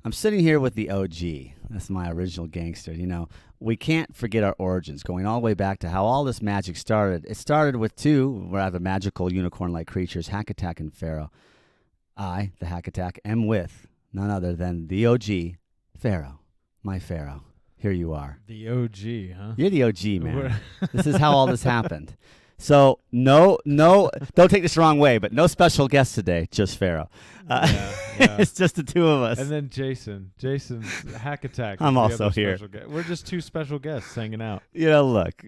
I'm sitting here with the OG. That's my original gangster. You know, we can't forget our origins, going all the way back to how all this magic started. It started with two rather magical unicorn-like creatures, Hackattack and Faro. I, the Hackattack, am with none other than the OG, Faro, my Faro. Here you are. The OG, huh? You're the OG, man. This is how all this happened. So, no, don't take this the wrong way, but no special guest today, just Faro. Yeah. It's just the two of us. And then Jason's Hackattack. I'm also here. We're just two special guests hanging out. You know, look,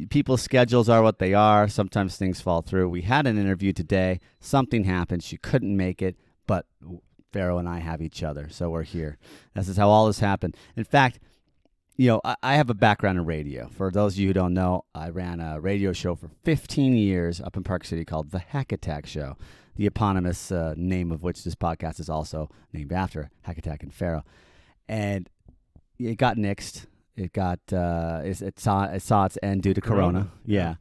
people's schedules are what they are. Sometimes things fall through. We had an interview today. Something happened. She couldn't make it, but Faro and I have each other, so we're here. This is how all this happened. In fact, you know, I have a background in radio. For those of you who don't know, I ran a radio show for 15 years up in Park City called The Hackattack Show, the eponymous name of which this podcast is also named after, Hackattack and Faro. And it got nixed. It got it saw its end due to Corona. Yeah.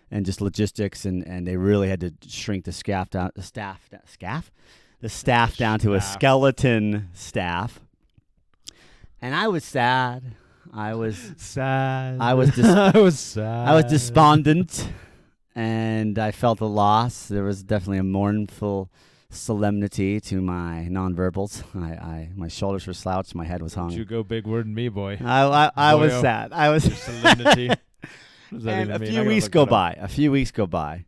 And just logistics, and they really had to shrink the staff down to a skeleton staff. And I was sad. I was sad. I was sad. I was despondent, and I felt a loss. There was definitely a mournful solemnity to my nonverbals. My shoulders were slouched, my head was hung. Don't you go big word in me, boy. I was sad. I was solemnity. And a few weeks go by,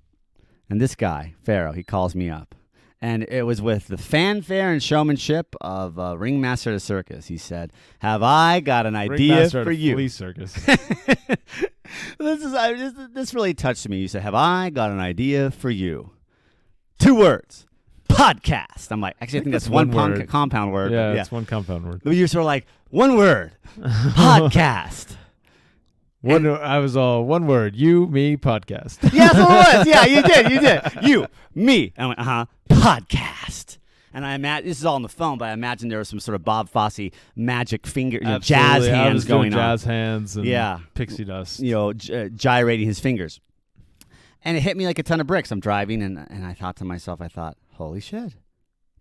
and this guy, Faro, he calls me up. And it was with the fanfare and showmanship of Ringmaster of the Circus. He said, "Have I got an idea for you?" Flea Circus. This really touched me. You said, "Have I got an idea for you?" 2 words. Podcast. I'm like, actually, I think that's one word. Compound word. Yeah, it's one compound word. You're sort of like, 1 word. Podcast. I was all 1 word. You, me, podcast. Yeah, that's what it was. Yeah, you did. You, me. And I went, podcast. And I imagine, this is all on the phone, but I imagine there was some sort of Bob Fosse magic finger, jazz hands going on. Jazz hands and pixie dust. Gyrating his fingers. And it hit me like a ton of bricks. I'm driving, and I thought to myself, holy shit.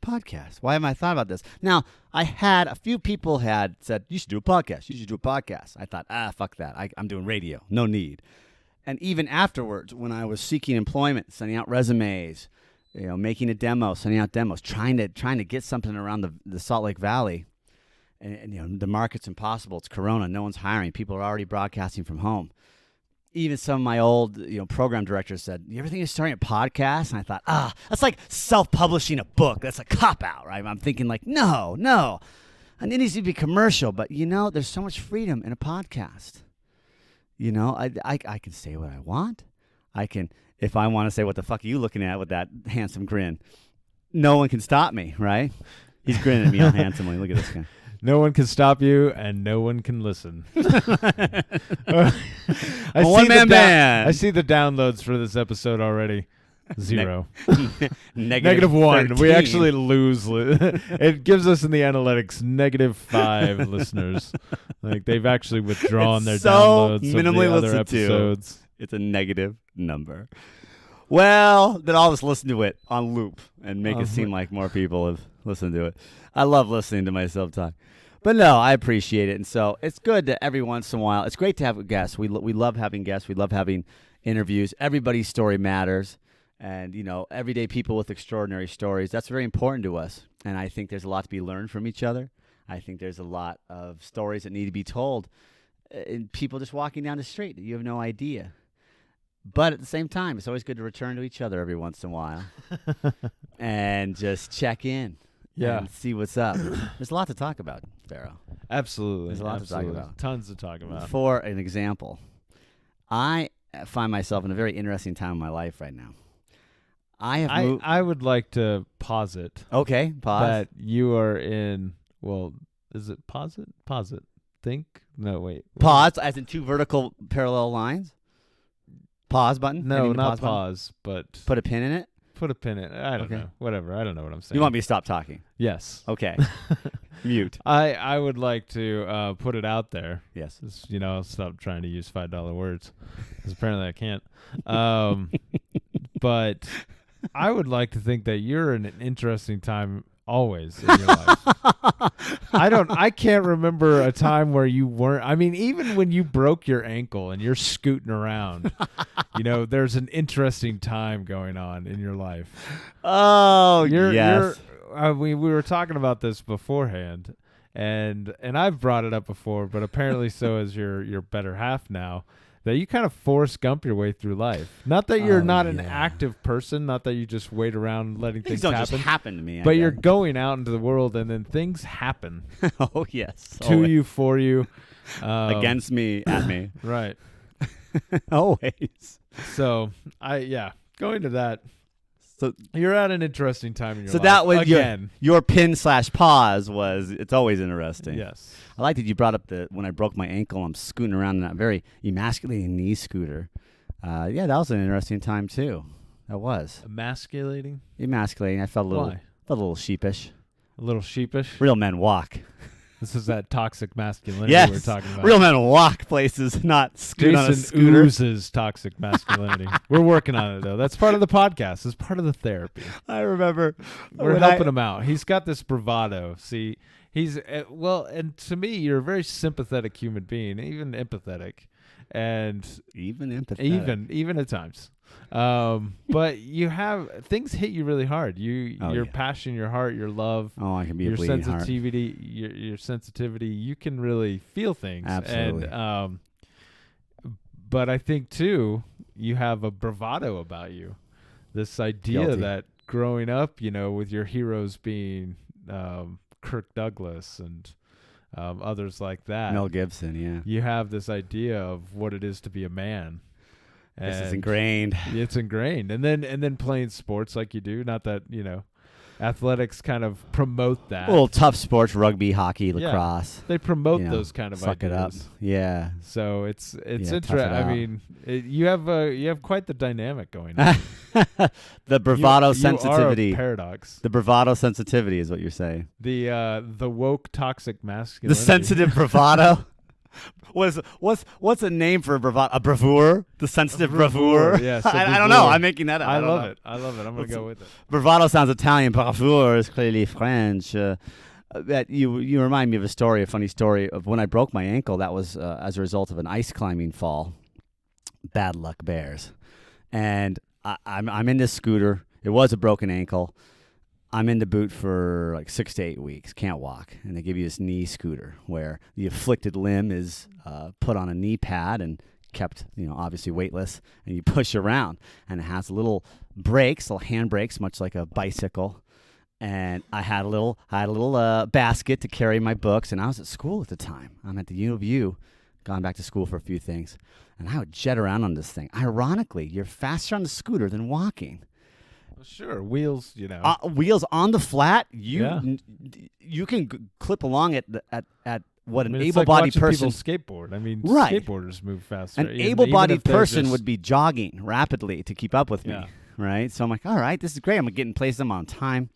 Podcast. Why haven't I thought about this? Now, a few people had said, you should do a podcast. I thought, fuck that. I'm doing radio. No need. And even afterwards, when I was seeking employment, sending out resumes, making a demo, sending out demos, trying to get something around the Salt Lake Valley, and the market's impossible. It's Corona. No one's hiring. People are already broadcasting from home. Even some of my old, program directors said, "You ever think of starting a podcast?" And I thought, that's like self-publishing a book. That's a cop-out, right? I'm thinking like, no. And it needs to be commercial. But, there's so much freedom in a podcast. I can say what I want. I can, if I want to say, what the fuck are you looking at with that handsome grin? No one can stop me, right? He's grinning at me all handsomely. Look at this guy. No one can stop you, and no one can listen. I see the downloads for this episode already. 0. Negative -1. We actually lose. It gives us in the analytics -5 listeners. Like they've actually withdrawn their downloads minimally of the other episodes. It's a negative number. Well, then I'll just listen to it on loop and make it seem like more people have listened to it. I love listening to myself talk. But no, I appreciate it. And so it's good that every once in a while, it's great to have guests. We love having guests. We love having interviews. Everybody's story matters. And, everyday people with extraordinary stories, that's very important to us. And I think there's a lot to be learned from each other. I think there's a lot of stories that need to be told. And people just walking down the street, you have no idea. But at the same time, it's always good to return to each other every once in a while and just check in. Yeah. And see what's up. There's a lot to talk about, Faro. Absolutely. There's a lot to talk about. Tons to talk about. For an example, I find myself in a very interesting time in my life right now. I would like to posit. Okay, pause. That you are in, is it posit? Posit. Think? No, wait. Pause, as in 2 vertical parallel lines? Pause button? No, not pause, but... Put a pin in it? Put a pin in it. I don't know. Whatever. I don't know what I'm saying. You want me to stop talking? Yes. Okay. Mute. I would like to put it out there. Yes. I'll stop trying to use $5 words because apparently I can't. But I would like to think that you're in an interesting time always in your life. I can't remember a time where you weren't. I mean, even when you broke your ankle and you're scooting around, there's an interesting time going on in your life. Oh, yes. We were talking about this beforehand, and I've brought it up before, but apparently so is your better half now. That you kind of Forrest Gump your way through life. Not that you're not an active person, not that you just wait around letting things don't happen. just happen to me. But you're going out into the world, and then things happen. Oh, yes. To you, for you. Against me, at me. Right. Always. So, going to that. So you're at an interesting time in your life. So that was again. Your pin/pause was, it's always interesting. Yes. I like that you brought up when I broke my ankle, I'm scooting around in that very emasculating knee scooter. That was an interesting time too. That was. Emasculating? Emasculating. I felt a little sheepish. A little sheepish? Real men walk. This is that toxic masculinity yes. we're talking about. Real men walk places, not scoot on a scooter. Jason oozes toxic masculinity. We're working on it, though. That's part of the podcast. It's part of the therapy. I remember. We're helping him out. He's got this bravado. See, he's, and to me, you're a very sympathetic human being, even empathetic. And even empathetic. Even at times. But you have things hit you really hard. Your passion, your heart, your love. Oh, I can be a bleeding heart. Your sensitivity. You can really feel things. Absolutely. And but I think too, you have a bravado about you. This idea that growing up, with your heroes being Kirk Douglas and others like that. Mel Gibson, yeah. You have this idea of what it is to be a man. This is ingrained. It's ingrained. And then playing sports like you do, not that, athletics kind of promote that. Well, tough sports, rugby, hockey, lacrosse. They promote those kind of suck ideas. It up. Yeah. So it's interesting. I mean, you have quite the dynamic going on. The bravado sensitivity. You are a paradox. The bravado sensitivity is what you're saying. The woke toxic masculinity. The sensitive bravado. What's a name for a bravado? A bravure? The sensitive bravure? Yes. I don't know. I'm making that up. I love it. I'm going to go with it. Bravado sounds Italian. Bravure is clearly French. That you remind me of a funny story of when I broke my ankle. That was as a result of an ice climbing fall. Bad luck bears. And I'm in this scooter. It was a broken ankle. I'm in the boot for like 6 to 8 weeks. Can't walk. And they give you this knee scooter where the afflicted limb is put on a knee pad and kept, obviously weightless. And you push around. And it has little brakes, little hand brakes, much like a bicycle. And I had a little basket to carry my books. And I was at school at the time. I'm at the U of U, gone back to school for a few things. And I would jet around on this thing. Ironically, you're faster on the scooter than walking. Sure, wheels, wheels on the flat. You can clip along at what an able-bodied person. Skateboard. I mean, right. Skateboarders move faster. An able-bodied person would be jogging rapidly to keep up with me, right? So I'm like, all right, this is great. I'm getting places. I'm on time,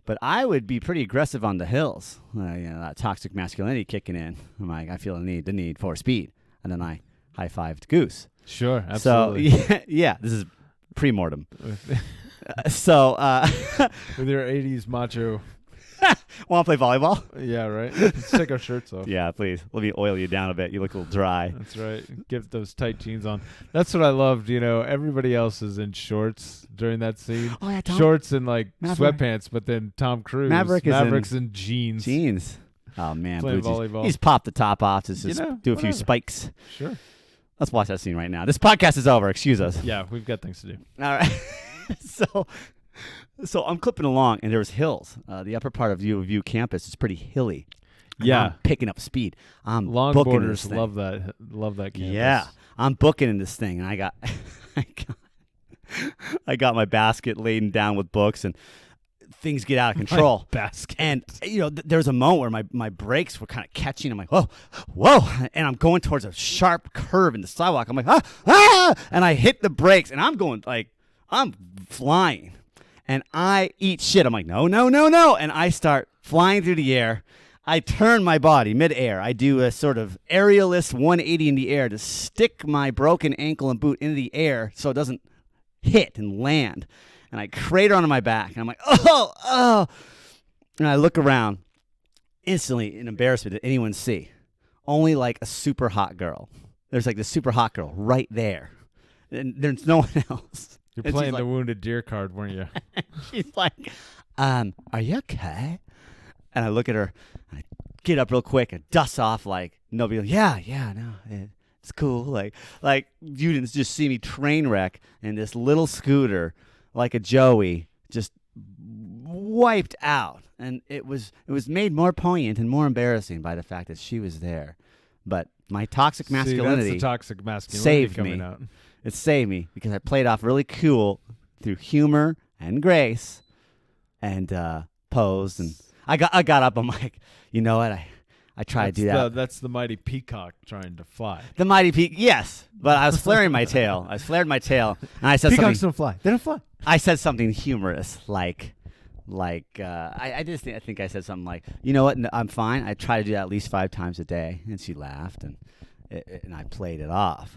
but I would be pretty aggressive on the hills. That toxic masculinity kicking in. I'm like, I feel the need for speed, and then I high-fived Goose. Sure, absolutely. So this is pre-mortem. So with your 80s macho. Want to play volleyball? Yeah, right. Let's take our shirts off. Yeah, please. Let me oil you down a bit. You look a little dry. That's right. Get those tight jeans on. That's what I loved. Everybody else is in shorts during that scene. Oh, yeah, shorts and sweatpants, but then Tom Cruise. Maverick's in jeans. Jeans. Oh, man. Playing volleyball. He's popped the top off to just do a few spikes. Sure. Let's watch that scene right now. This podcast is over. Excuse us. Yeah, we've got things to do. All right. So I'm clipping along, and there's hills. The upper part of U of U campus is pretty hilly. I'm picking up speed. I'm Longboarders love that campus. Yeah, I'm booking in this thing, and I got my basket laden down with books, and things get out of control. Basket. And there's a moment where my brakes were kind of catching. I'm like, whoa, and I'm going towards a sharp curve in the sidewalk. I'm like, and I hit the brakes, and I'm going I'm flying, and I eat shit. I'm like, no, and I start flying through the air. I turn my body midair. I do a sort of aerialist 180 in the air to stick my broken ankle and boot into the air so it doesn't hit and land. And I crater onto my back. And I'm like, oh. And I look around, instantly in embarrassment that anyone see. Only like a super hot girl. There's like the super hot girl right there. And there's no one else. You're And playing she's the like, wounded deer card, weren't you? she's like, are you okay? And I look at her, and I get up real quick and dust off like nobody. Yeah, no, it's cool. Like you didn't just see me train wreck in this little scooter like a Joey, just wiped out. And it was made more poignant and more embarrassing by the fact that she was there. But my toxic masculinity See, that's the toxic masculinity saved coming me. out. It saved me because I played off really cool through humor and grace, and posed. And I got up. I'm like, you know what? I tried to do that. That's the mighty peacock trying to fly. The mighty peak, yes. But I was flaring my tail. I flared my tail, and I said Peacocks something. don't fly. They don't fly. I said something humorous, like I think I said something like, you know what? No, I'm fine. I try to do that at least 5 times a day, and she laughed, and I played it off.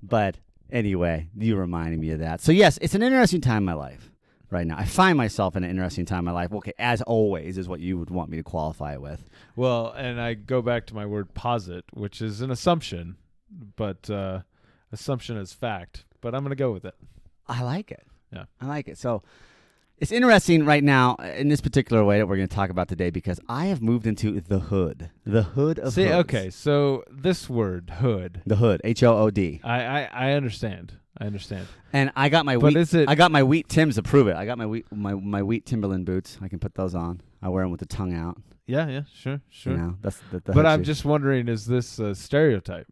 But anyway, you reminded me of that. So yes, it's an interesting time in my life right now. I find myself in an interesting time in my life. Okay, as always is what you would want me to qualify it with. Well, and I go back to my word posit, which is an assumption, but assumption is fact. But I'm going to go with it. I like it. Yeah. I like it. So it's interesting right now in this particular way that we're going to talk about today because I have moved into the hood. The hood of hoods. Okay, so this word, hood. The hood, HOOD. I understand. I understand. And I got my But wheat, is it- I got my wheat Timbs to prove it. I got my wheat Timberland boots. I can put those on. I wear them with the tongue out. Yeah, sure. You know, that's the But I'm hood just wondering, is this a stereotype?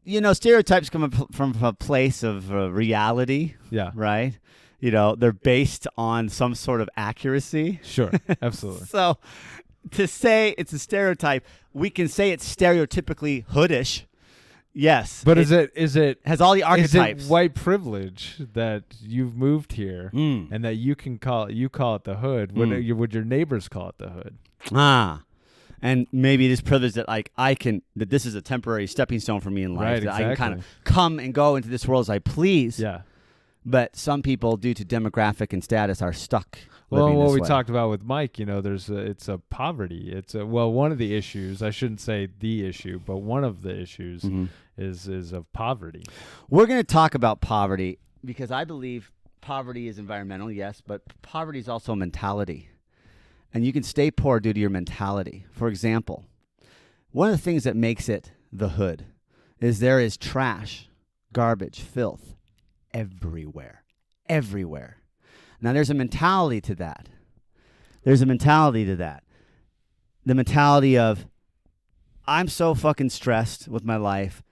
you know, stereotypes come from a place of reality, Yeah, right? You know, they're based on some sort of accuracy. sure. Absolutely. So to say it's a stereotype, we can say it's stereotypically hoodish. Yes. But is it has all the is archetypes. it white privilege that you've moved here and that you call it the hood? Would your neighbors call it the hood? And maybe it is privilege that that this is a temporary stepping stone for me in life. Right, that I can kind of exactly. come and go into this world as I please. Yeah. But some people, due to demographic and status, are stuck. Well, living what this we way. talked about with Mike, you know, it's a poverty. One of the issues. I shouldn't say the issue, but one of the issues is of poverty. We're going to talk about poverty because I believe poverty is environmental, yes, but poverty is also a mentality. And you can stay poor due to your mentality. For example, one of the things that makes it the hood is there is trash, garbage, filth everywhere. Everywhere. Now, there's a mentality to that. The mentality of, I'm so fucking stressed with my life.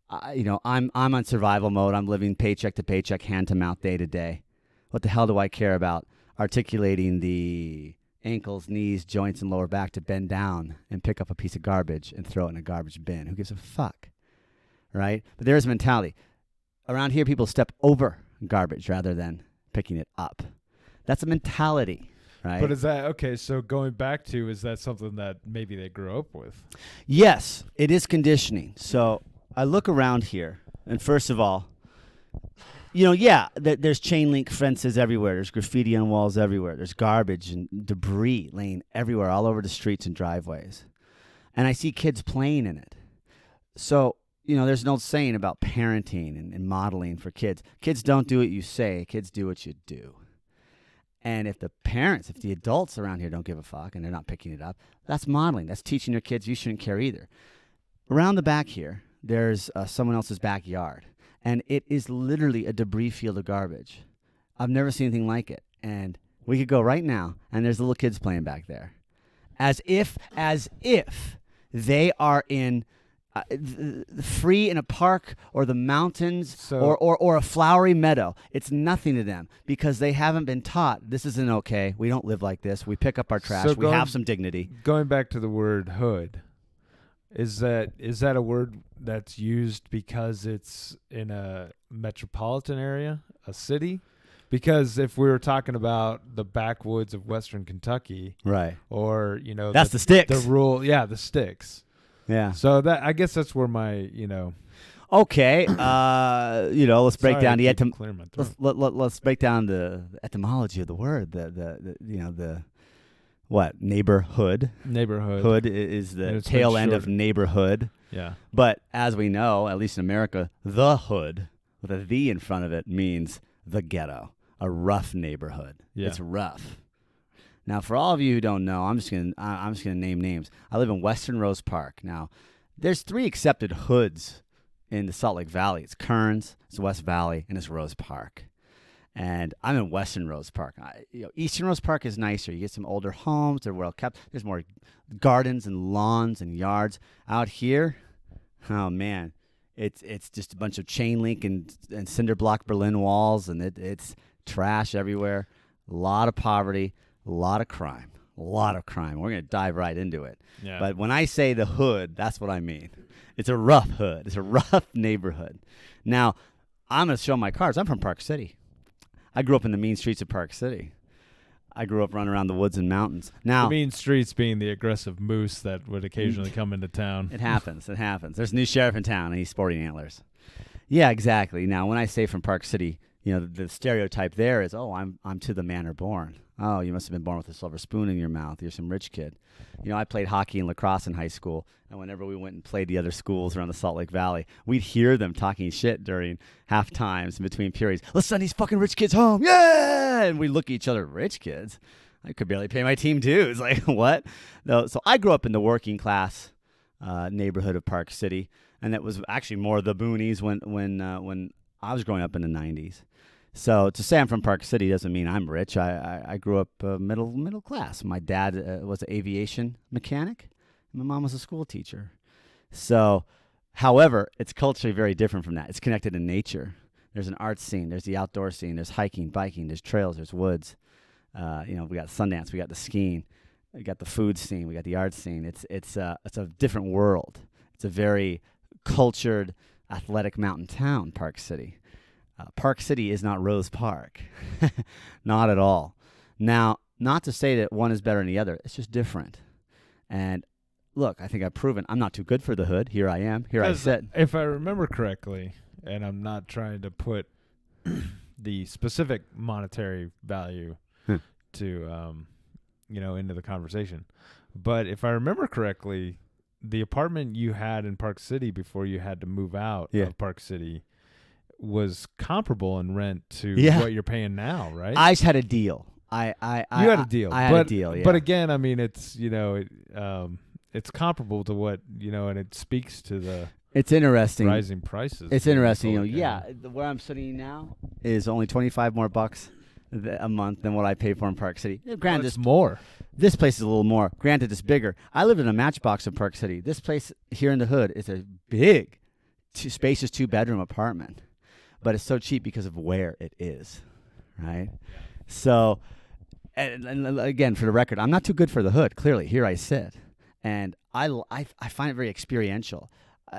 I'm on survival mode. I'm living paycheck to paycheck, hand to mouth, day to day. What the hell do I care about articulating the ankles, knees, joints, and lower back to bend down and pick up a piece of garbage and throw it in a garbage bin? Who gives a fuck? Right? But there's a mentality. Around here, people step over garbage rather than picking it up. That's a mentality, right? But is that okay? So going back to, is that something that maybe they grew up with? Yes, it is conditioning. So I look around here, and first of all, there's chain link fences everywhere. There's graffiti on walls everywhere. There's garbage and debris laying everywhere, all over the streets and driveways. And I see kids playing in it. So, there's an old saying about parenting and modeling for kids. Kids don't do what you say. Kids do what you do. And if the adults around here don't give a fuck and they're not picking it up, that's modeling. That's teaching your kids you shouldn't care either. Around the back here, there's someone else's backyard. And it is literally a debris field of garbage. I've never seen anything like it. And we could go right now, and there's little kids playing back there. As if they are in free in a park or the mountains or a flowery meadow. It's nothing to them because they haven't been taught this isn't okay. We don't live like this. We pick up our trash. We have some dignity. Going back to the word hood, is that a word that's used because it's in a metropolitan area, a city? Because if we were talking about the backwoods of Western Kentucky, right, or that's the sticks. The sticks. Yeah. So that, I guess that's where my Okay, let's break Sorry, down I the keep clearing my throat. let's break down the etymology of the word. The what neighborhood. Neighborhood. Hood is And the it's tail been end of shorter. neighborhood. Yeah. But as we know, at least in America, the hood with a "the" in front of it means the ghetto, a rough neighborhood. Yeah. It's rough. Now, for all of you who don't know, I'm just gonna name names. I live in Western Rose Park. Now, there's 3 accepted hoods in the Salt Lake Valley. It's Kearns, it's West Valley, and it's Rose Park. And I'm in Western Rose Park. Eastern Rose Park is nicer. You get some older homes. They're well kept. There's more gardens and lawns and yards. Out here, oh man, it's just a bunch of chain link and cinder block Berlin walls, and it's trash everywhere. A lot of poverty, a lot of crime. We're gonna dive right into it. Yeah. But when I say the hood, that's what I mean. It's a rough hood. It's a rough neighborhood. Now, I'm gonna show my cards. I'm from Park City. I grew up in the mean streets of Park City. I grew up running around the woods and mountains. Now, the mean streets being the aggressive moose that would occasionally come into town. it happens. There's a new sheriff in town, and he's sporting antlers. Yeah, exactly. Now, when I say from Park City, the stereotype there is, oh, I'm to the manor born. Oh, you must have been born with a silver spoon in your mouth. You're some rich kid. I played hockey and lacrosse in high school, and whenever we went and played the other schools around the Salt Lake Valley, we'd hear them talking shit during half times in between periods. Let's send these fucking rich kids home. Yeah! And we look at each other, rich kids? I could barely pay my team dues. Like, what? No. So I grew up in the working class neighborhood of Park City, and it was actually more the boonies when I was growing up in the 90s. So to say I'm from Park City doesn't mean I'm rich. I grew up middle class. My dad was an aviation mechanic. And my mom was a school teacher. So, however, it's culturally very different from that. It's connected to nature. There's an art scene. There's the outdoor scene. There's hiking, biking. There's trails. There's woods. We got Sundance. We got the skiing. We got the food scene. We got the art scene. It's a different world. It's a very cultured, athletic mountain town, Park City. Park City is not Rose Park. Not at all. Now, not to say that one is better than the other. It's just different. And look, I think I've proven I'm not too good for the hood. Here I am. Here I sit. If I remember correctly, and I'm not trying to put the specific monetary value to, into the conversation, but if I remember correctly, the apartment you had in Park City before you had to move out of Park City was comparable in rent to what you're paying now, right? I just had a deal. You had a deal. I had a deal, yeah. But again, I mean, it's, it's comparable to what, and it speaks to the it's interesting. Rising prices. It's interesting. Where I'm sitting now is only $25 more a month than what I pay for in Park City. Granted, it's more. This place is a little more. Granted, it's bigger. I lived in a matchbox in Park City. This place here in the hood is a big, spacious 2-bedroom apartment. But it's so cheap because of where it is, right? So, and again, for the record, I'm not too good for the hood. Clearly, here I sit, and I find it very experiential.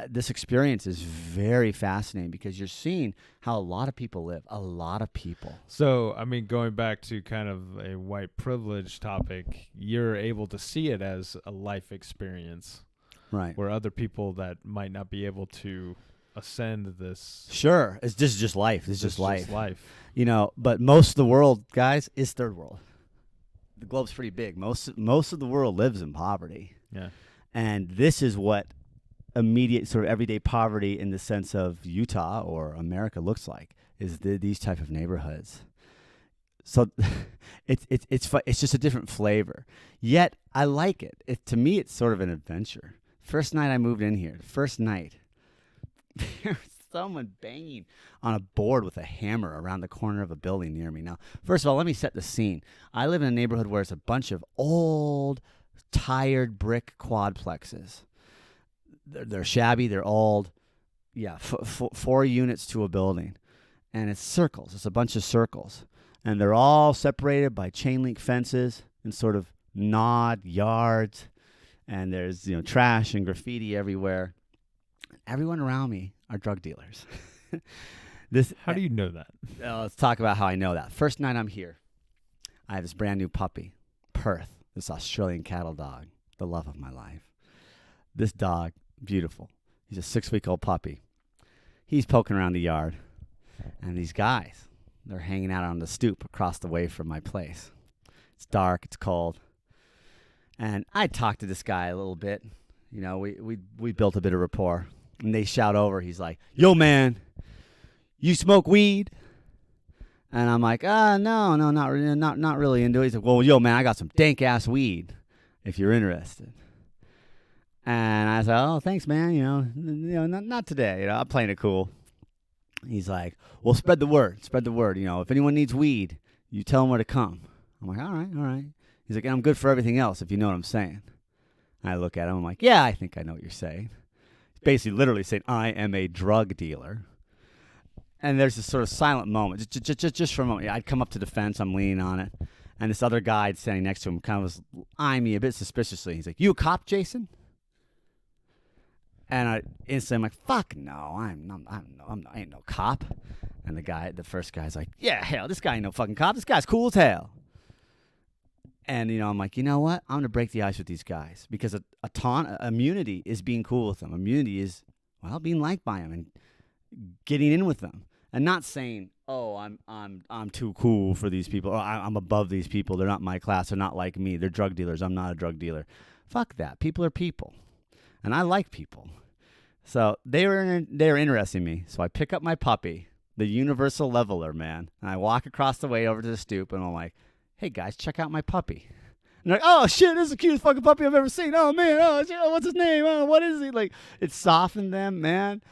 This experience is very fascinating because you're seeing how a lot of people live. A lot of people. So, I mean, going back to kind of a white privilege topic, you're able to see it as a life experience, right? Where other people that might not be able to ascend this. Sure. This is just life. This is just life. But most of the world, guys, is third world. The globe's pretty big. Most of the world lives in poverty. Yeah. And this is what immediate sort of everyday poverty in the sense of Utah or America looks like, is these type of neighborhoods. So it's just a different flavor. Yet I like it. To me, it's sort of an adventure. First night I moved in here, there's someone banging on a board with a hammer around the corner of a building near me. Now, first of all, let me set the scene. I live in a neighborhood where it's a bunch of old, tired brick quadplexes. They're shabby. They're old. Yeah, 4 units to a building. And it's circles. It's a bunch of circles. And they're all separated by chain link fences and sort of gnawed yards. And there's, trash and graffiti everywhere. Everyone around me are drug dealers. How do you know that? Let's talk about how I know that. First night I'm here, I have this brand new puppy, Perth, this Australian cattle dog, the love of my life. This dog, beautiful. He's a 6-week-old puppy. he's poking around the yard. And these guys, they're hanging out on the stoop across the way from my place. It's dark. It's cold. And I talked to this guy a little bit. You know, we built a bit of rapport. And they shout over. He's like, "Yo, man, you smoke weed?" And I'm like, no, not really into it. He's like, "Well, yo, man, I got some dank-ass weed if you're interested." And I said, "Oh, thanks, man. You know, not today. You know, I'm playing it cool." He's like, "Well, spread the word. Spread the word. You know, if anyone needs weed, you tell them where to come." I'm like, all right. He's like, "And I'm good for everything else, if you know what I'm saying." And I look at him. I'm like, "Yeah, I think I know what you're saying." He's basically literally saying, "I am a drug dealer." And there's this sort of silent moment, just for a moment. I'd come up to the fence. I'm leaning on it. And this other guy standing next to him kind of was eyeing me a bit suspiciously. He's like, "You a cop, Jason?" And I instantly, I'm like, "Fuck no, I ain't no cop." And the first guy's like, "Yeah, hell, this guy ain't no fucking cop. This guy's cool as hell." And, you know, I'm like, you know what? I'm going to break the ice with these guys because immunity is being cool with them. Immunity is, well, being liked by them and getting in with them and not saying, "Oh, I'm too cool for these people. Or I'm above these people. They're not my class. They're not like me. They're drug dealers. I'm not a drug dealer." Fuck that. People are people. And I like people. So they were interested in me. So I pick up my puppy, the universal leveler, man. And I walk across the way over to the stoop. And I'm like, "Hey, guys, check out my puppy." And they're like, "Oh, shit, this is the cutest fucking puppy I've ever seen. Oh, man. Oh, shit, what's his name? Oh, what is he?" Like, it softened them, man.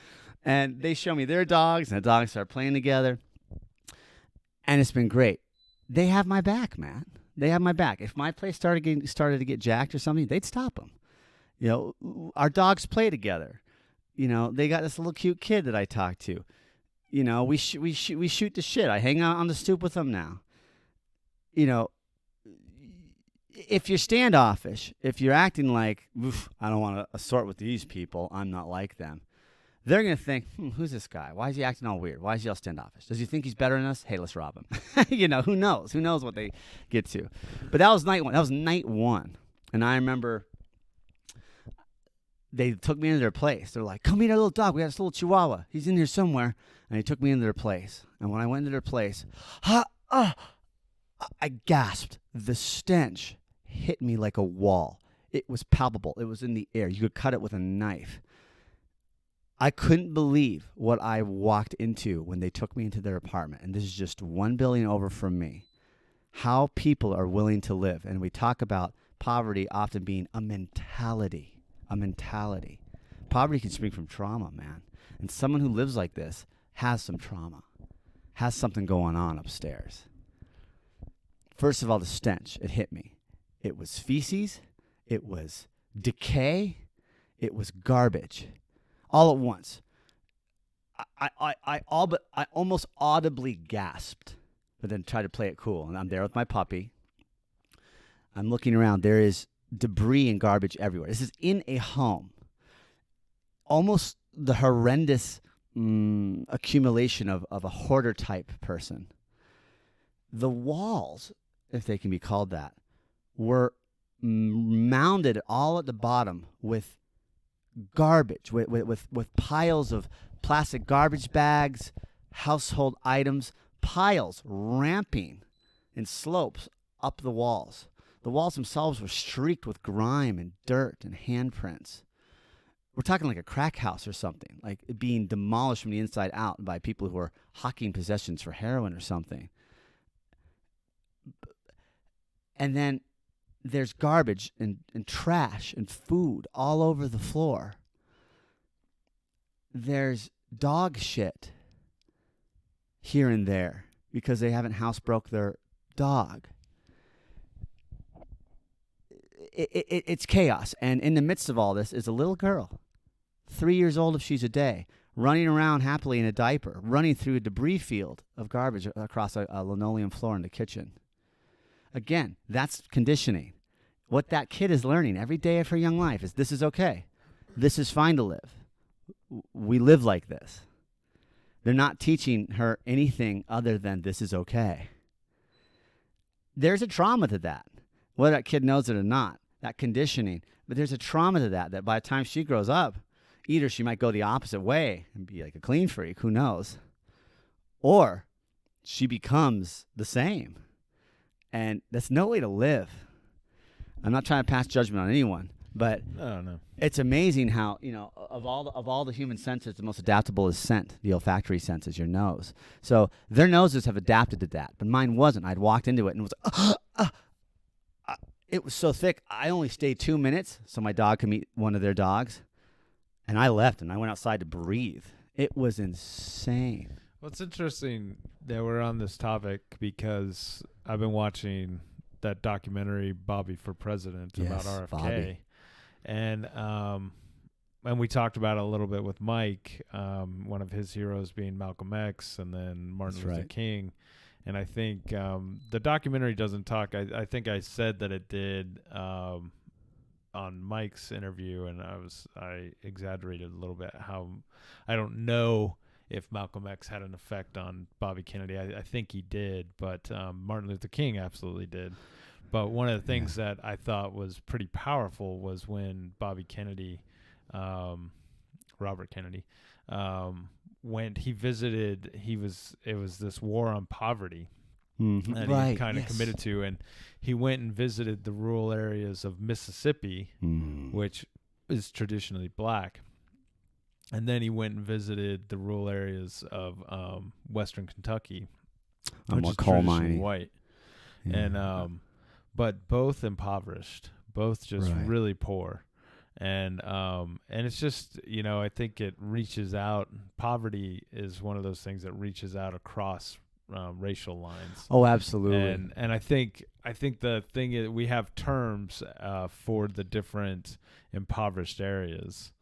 And they show me their dogs. And the dogs start playing together. And it's been great. They have my back, man. They have my back. If my place started to get jacked or something, they'd stop them. You know, our dogs play together. You know, they got this little cute kid that I talk to. You know, we shoot the shit. I hang out on the stoop with them now. You know, if you're standoffish, if you're acting like, "I don't want to assort with these people, I'm not like them," they're going to think, "Who's this guy? Why is he acting all weird? Why is he all standoffish? Does he think he's better than us? Hey, let's rob him." You know, who knows? Who knows what they get to? But that was night one. That was night one. And I remember they took me into their place. They're like, "Come meet our little dog. We got this little chihuahua. He's in here somewhere." And they took me into their place. And when I went into their place, I gasped. The stench hit me like a wall. It was palpable. It was in the air. You could cut it with a knife. I couldn't believe what I walked into when they took me into their apartment. And this is just 1 building over from me. How people are willing to live. And we talk about poverty often being a mentality. A mentality. Poverty can spring from trauma, man. And someone who lives like this has some trauma, has something going on upstairs. First of all, the stench, it hit me. It was feces, it was decay, it was garbage, all at once. I almost audibly gasped, but then tried to play it cool. And I'm there with my puppy. I'm looking around. There is debris and garbage everywhere. This is in a home. Almost the horrendous accumulation of a hoarder type person. The walls, if they can be called that, were mounded all at the bottom with garbage, with piles of plastic garbage bags, household items, piles ramping in slopes up the walls. The walls themselves were streaked with grime and dirt and handprints. We're talking like a crack house or something, like being demolished from the inside out by people who are hawking possessions for heroin or something. And then there's garbage and trash and food all over the floor. There's dog shit here and there because they haven't housebroke their dog. It's chaos. And in the midst of all this is a little girl, 3 years old if she's a day, running around happily in a diaper, running through a debris field of garbage across a linoleum floor in the kitchen. Again, that's conditioning. What that kid is learning every day of her young life is this is okay. This is fine to live. We live like this. They're not teaching her anything other than this is okay. There's a trauma to that, whether that kid knows it or not, that conditioning. But there's a trauma to that by the time she grows up, Either she might go the opposite way and be like a clean freak, who knows? Or she becomes the same. And that's no way to live. I'm not trying to pass judgment on anyone, but I don't know. it's amazing how, of all the human senses, the most adaptable is scent. The olfactory sense is your nose. So their noses have adapted to that, but mine wasn't. I'd walked into it and it was it was so thick. I only stayed 2 minutes so my dog could meet one of their dogs, and I left and I went outside to breathe. It was insane. Well, it's interesting that we're on this topic because I've been watching that documentary Bobby for President about RFK. Bobby. And we talked about it a little bit with Mike, one of his heroes being Malcolm X and then Martin Luther King. And I think the documentary doesn't talk. I think I said that it did on Mike's interview, and I exaggerated a little bit how I don't know if Malcolm X had an effect on Bobby Kennedy. I think he did, but Martin Luther King absolutely did. But one of the things that I thought was pretty powerful was when Bobby Kennedy, Robert Kennedy, when he visited, it was this war on poverty that he kind of committed to, and he went and visited the rural areas of Mississippi, which is traditionally black, and then he went and visited the rural areas of Western Kentucky, which is traditionally white, and but both impoverished, both just really poor. And it's just, I think it reaches out. Poverty is one of those things that reaches out across racial lines. Oh, absolutely. And I think the thing is we have terms for the different impoverished areas.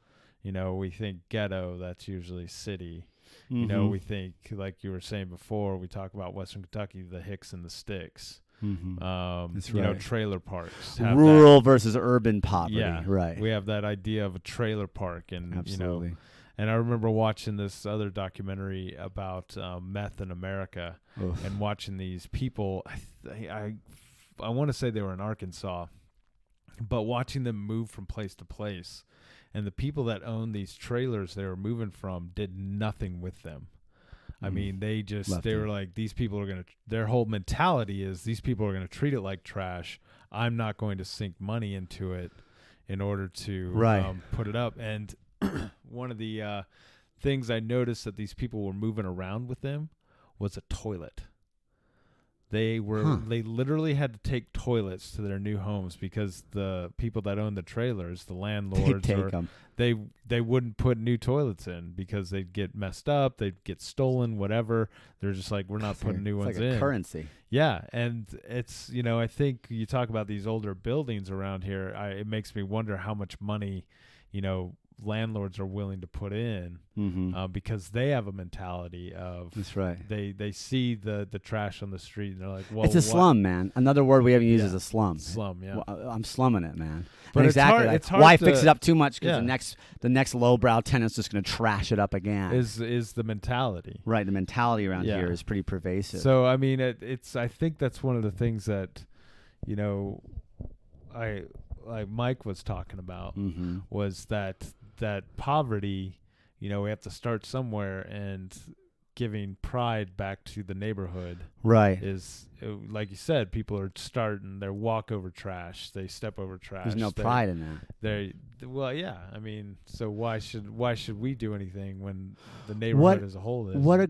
We think ghetto, that's usually city. We think, like you were saying before, we talk about Western Kentucky, the Hicks and the Sticks. That's right. Trailer parks, rural versus urban poverty. Yeah, right. We have that idea of a trailer park, and absolutely. And I remember watching this other documentary about meth in America, and watching these people. I want to say they were in Arkansas, but watching them move from place to place, and the people that owned these trailers they were moving from did nothing with them. I mean, they were like, these people are their whole mentality is these people are going to treat it like trash. I'm not going to sink money into it in order to put it up. And one of the things I noticed that these people were moving around with them was a toilet. They literally had to take toilets to their new homes because the people that own the trailers, the landlords, they wouldn't put new toilets in because they'd get messed up, they'd get stolen, whatever. They're just like, we're not putting new ones in. It's like a currency. Yeah, and it's, I think you talk about these older buildings around here, it makes me wonder how much money, landlords are willing to put in because they have a mentality of that's right. They see the trash on the street and they're like, well, it's a slum, man. Another word we haven't used is a slum. Slum, yeah. Well, I'm slumming it, man. But exactly. It's hard why to fix it up too much? Because the next lowbrow tenant's just going to trash it up again. Is the mentality right? The mentality around here is pretty pervasive. So I mean, I think that's one of the things that, like Mike was talking about was that poverty, we have to start somewhere, and giving pride back to the neighborhood is, like you said, people are starting their walk over trash, they step over trash. There's no pride in that. I mean, so why should we do anything when the neighborhood as a whole is?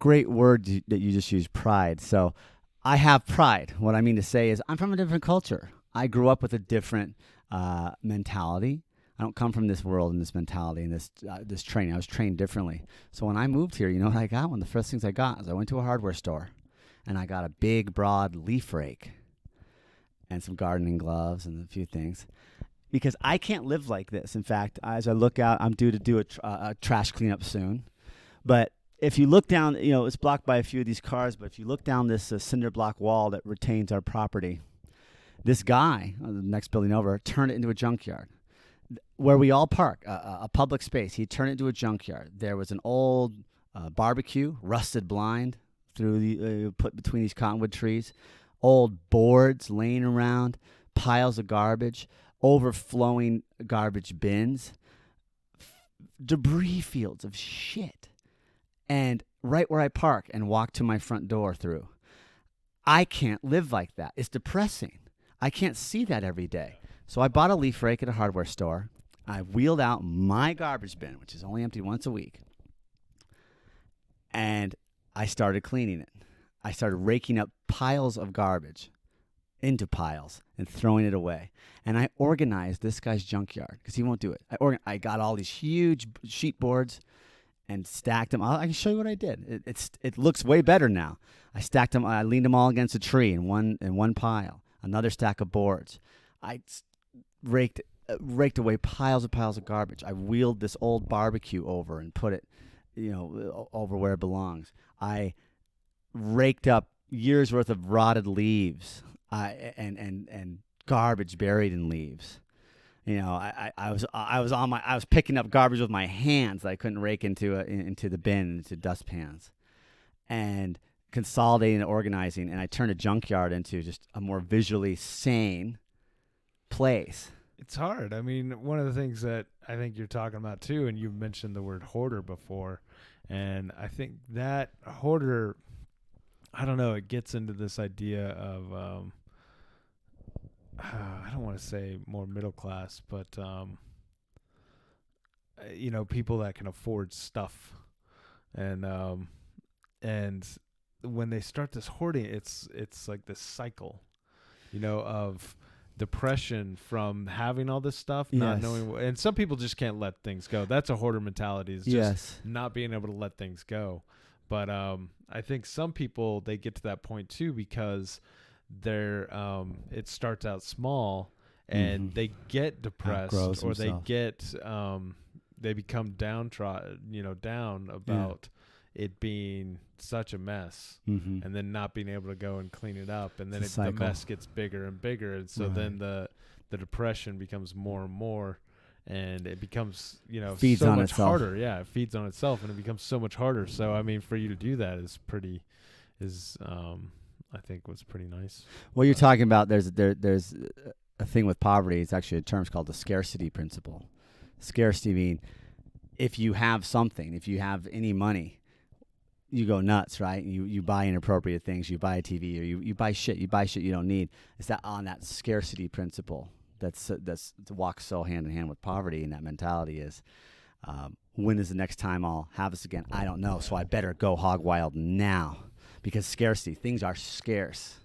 Great word that you just used, pride. So I have pride. What I mean to say is I'm from a different culture. I grew up with a different mentality. I don't come from this world and this mentality and this training. I was trained differently. So when I moved here, you know what I got? One of the first things I got is I went to a hardware store and I got a big, broad leaf rake and some gardening gloves and a few things because I can't live like this. In fact, as I look out, I'm due to do a trash cleanup soon. But if you look down, it's blocked by a few of these cars, but if you look down this cinder block wall that retains our property, this guy, the next building over, turned it into a junkyard. Where we all park, a public space, he turned it into a junkyard. There was an old barbecue, rusted blind put between these cottonwood trees, old boards laying around, piles of garbage, overflowing garbage bins, debris fields of shit. And right where I park and walk to my front door through. I can't live like that. It's depressing. I can't see that every day. So I bought a leaf rake at a hardware store. I wheeled out my garbage bin, which is only empty once a week. And I started cleaning it. I started raking up piles of garbage into piles and throwing it away. And I organized this guy's junkyard because he won't do it. I got all these huge sheet boards and stacked them. I can show you what I did. It looks way better now. I stacked them. I leaned them all against a tree in one pile. Another stack of boards. I raked away piles of garbage. I wheeled this old barbecue over and put it, over where it belongs. I raked up years worth of rotted leaves, and garbage buried in leaves. I was picking up garbage with my hands that I couldn't rake into the bin, into dustpans, and consolidating and organizing. And I turned a junkyard into just a more visually sane place. It's hard. I mean, one of the things that I think you're talking about too, and you mentioned the word hoarder before, and I think that hoarder, I don't know, it gets into this idea of, I don't want to say more middle class, but, people that can afford stuff. And when they start this hoarding, it's like this cycle, of depression from having all this stuff, not knowing, and some people just can't let things go. That's a hoarder mentality, is just not being able to let things go. But I think some people, they get to that point too because they're it starts out small and they get depressed, or they get they become down about it being such a mess, and then not being able to go and clean it up, and then the mess gets bigger and bigger, and so then the depression becomes more and more, and it becomes feeds so on much itself. harder. Yeah, it feeds on itself, and it becomes so much harder. So I mean, for you to do that is I think was pretty nice. Well, you're talking about there's a thing with poverty. It's actually a term called the scarcity principle. Scarcity mean if you have something, if you have any money, you go nuts, right? You buy inappropriate things. You buy a TV, or you buy shit. You buy shit you don't need. It's that scarcity principle that's walks so hand in hand with poverty, and that mentality is, when is the next time I'll have this again? I don't know, so I better go hog wild now, because scarcity, things are scarce.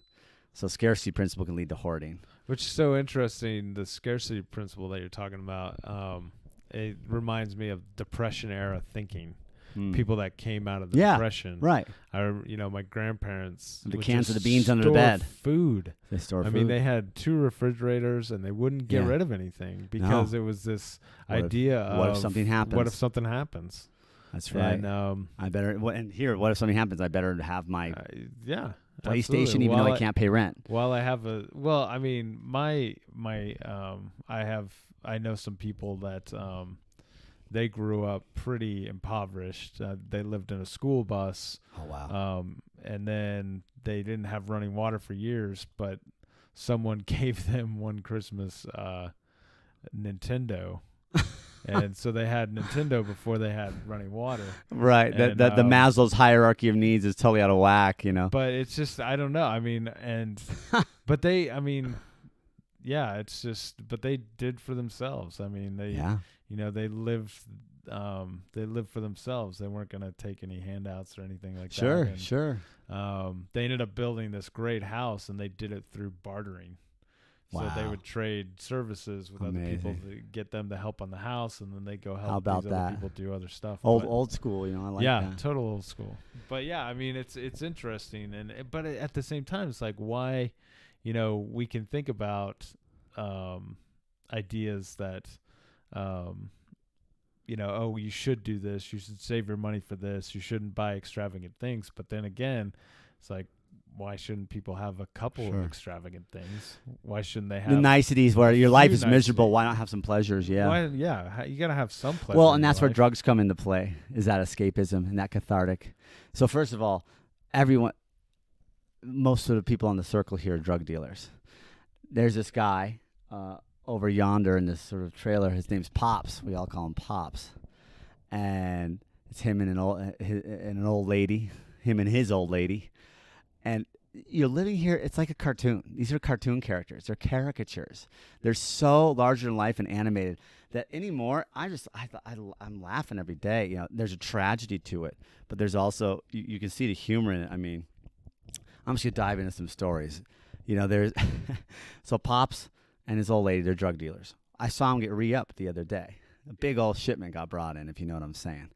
So scarcity principle can lead to hoarding. Which is so interesting, the scarcity principle that you're talking about. It reminds me of Depression era thinking. People that came out of the Depression. Right. My grandparents, the cans of the beans under the bed. Food. They store food. I mean, they had 2 refrigerators, and they wouldn't get rid of anything because it was this idea of what if something happens? What if something happens? That's right. And I better. And here, what if something happens? I better have my PlayStation, absolutely. even though I can't pay rent. While I have I know some people that they grew up pretty impoverished. They lived in a school bus. Oh, wow. And then they didn't have running water for years, but someone gave them one Christmas Nintendo. And so they had Nintendo before they had running water. Right. And, the Maslow's hierarchy of needs is totally out of whack, But it's just, I don't know. I mean, but they, it's just, but they did for themselves. I mean, they lived for themselves. They weren't going to take any handouts or anything like that. Sure. They ended up building this great house, and they did it through bartering. Wow. So they would trade services with other people to get them to help on the house, and then they go help other people do other stuff. Old school, I like that. Yeah, total old school. But yeah, I mean, it's interesting, but at the same time, it's like, why, we can think about ideas that, you should do this, you should save your money for this, you shouldn't buy extravagant things. But then again, it's like, why shouldn't people have a couple of extravagant things? Why shouldn't they have the niceties where your life is miserable? Why not have some pleasures? Yeah. You got to have some pleasure. Well, and that's where drugs come into play, is that escapism and that cathartic. So first of all, most of the people on the circle here are drug dealers. There's this guy over yonder in this sort of trailer. His name's Pops. We all call him Pops. and it's him and an old lady, him and his old lady, and you're living here. It's like a cartoon. These are cartoon characters. They're caricatures. They're so larger than life and animated that anymore, I'm laughing every day. You know, there's a tragedy to it, but there's also you can see the humor in it. I mean, I'm just gonna dive into some stories. You know, there's so Pops and his old lady, they're drug dealers. I saw him get re-upped the other day. A big old shipment got brought in, if you know what I'm saying.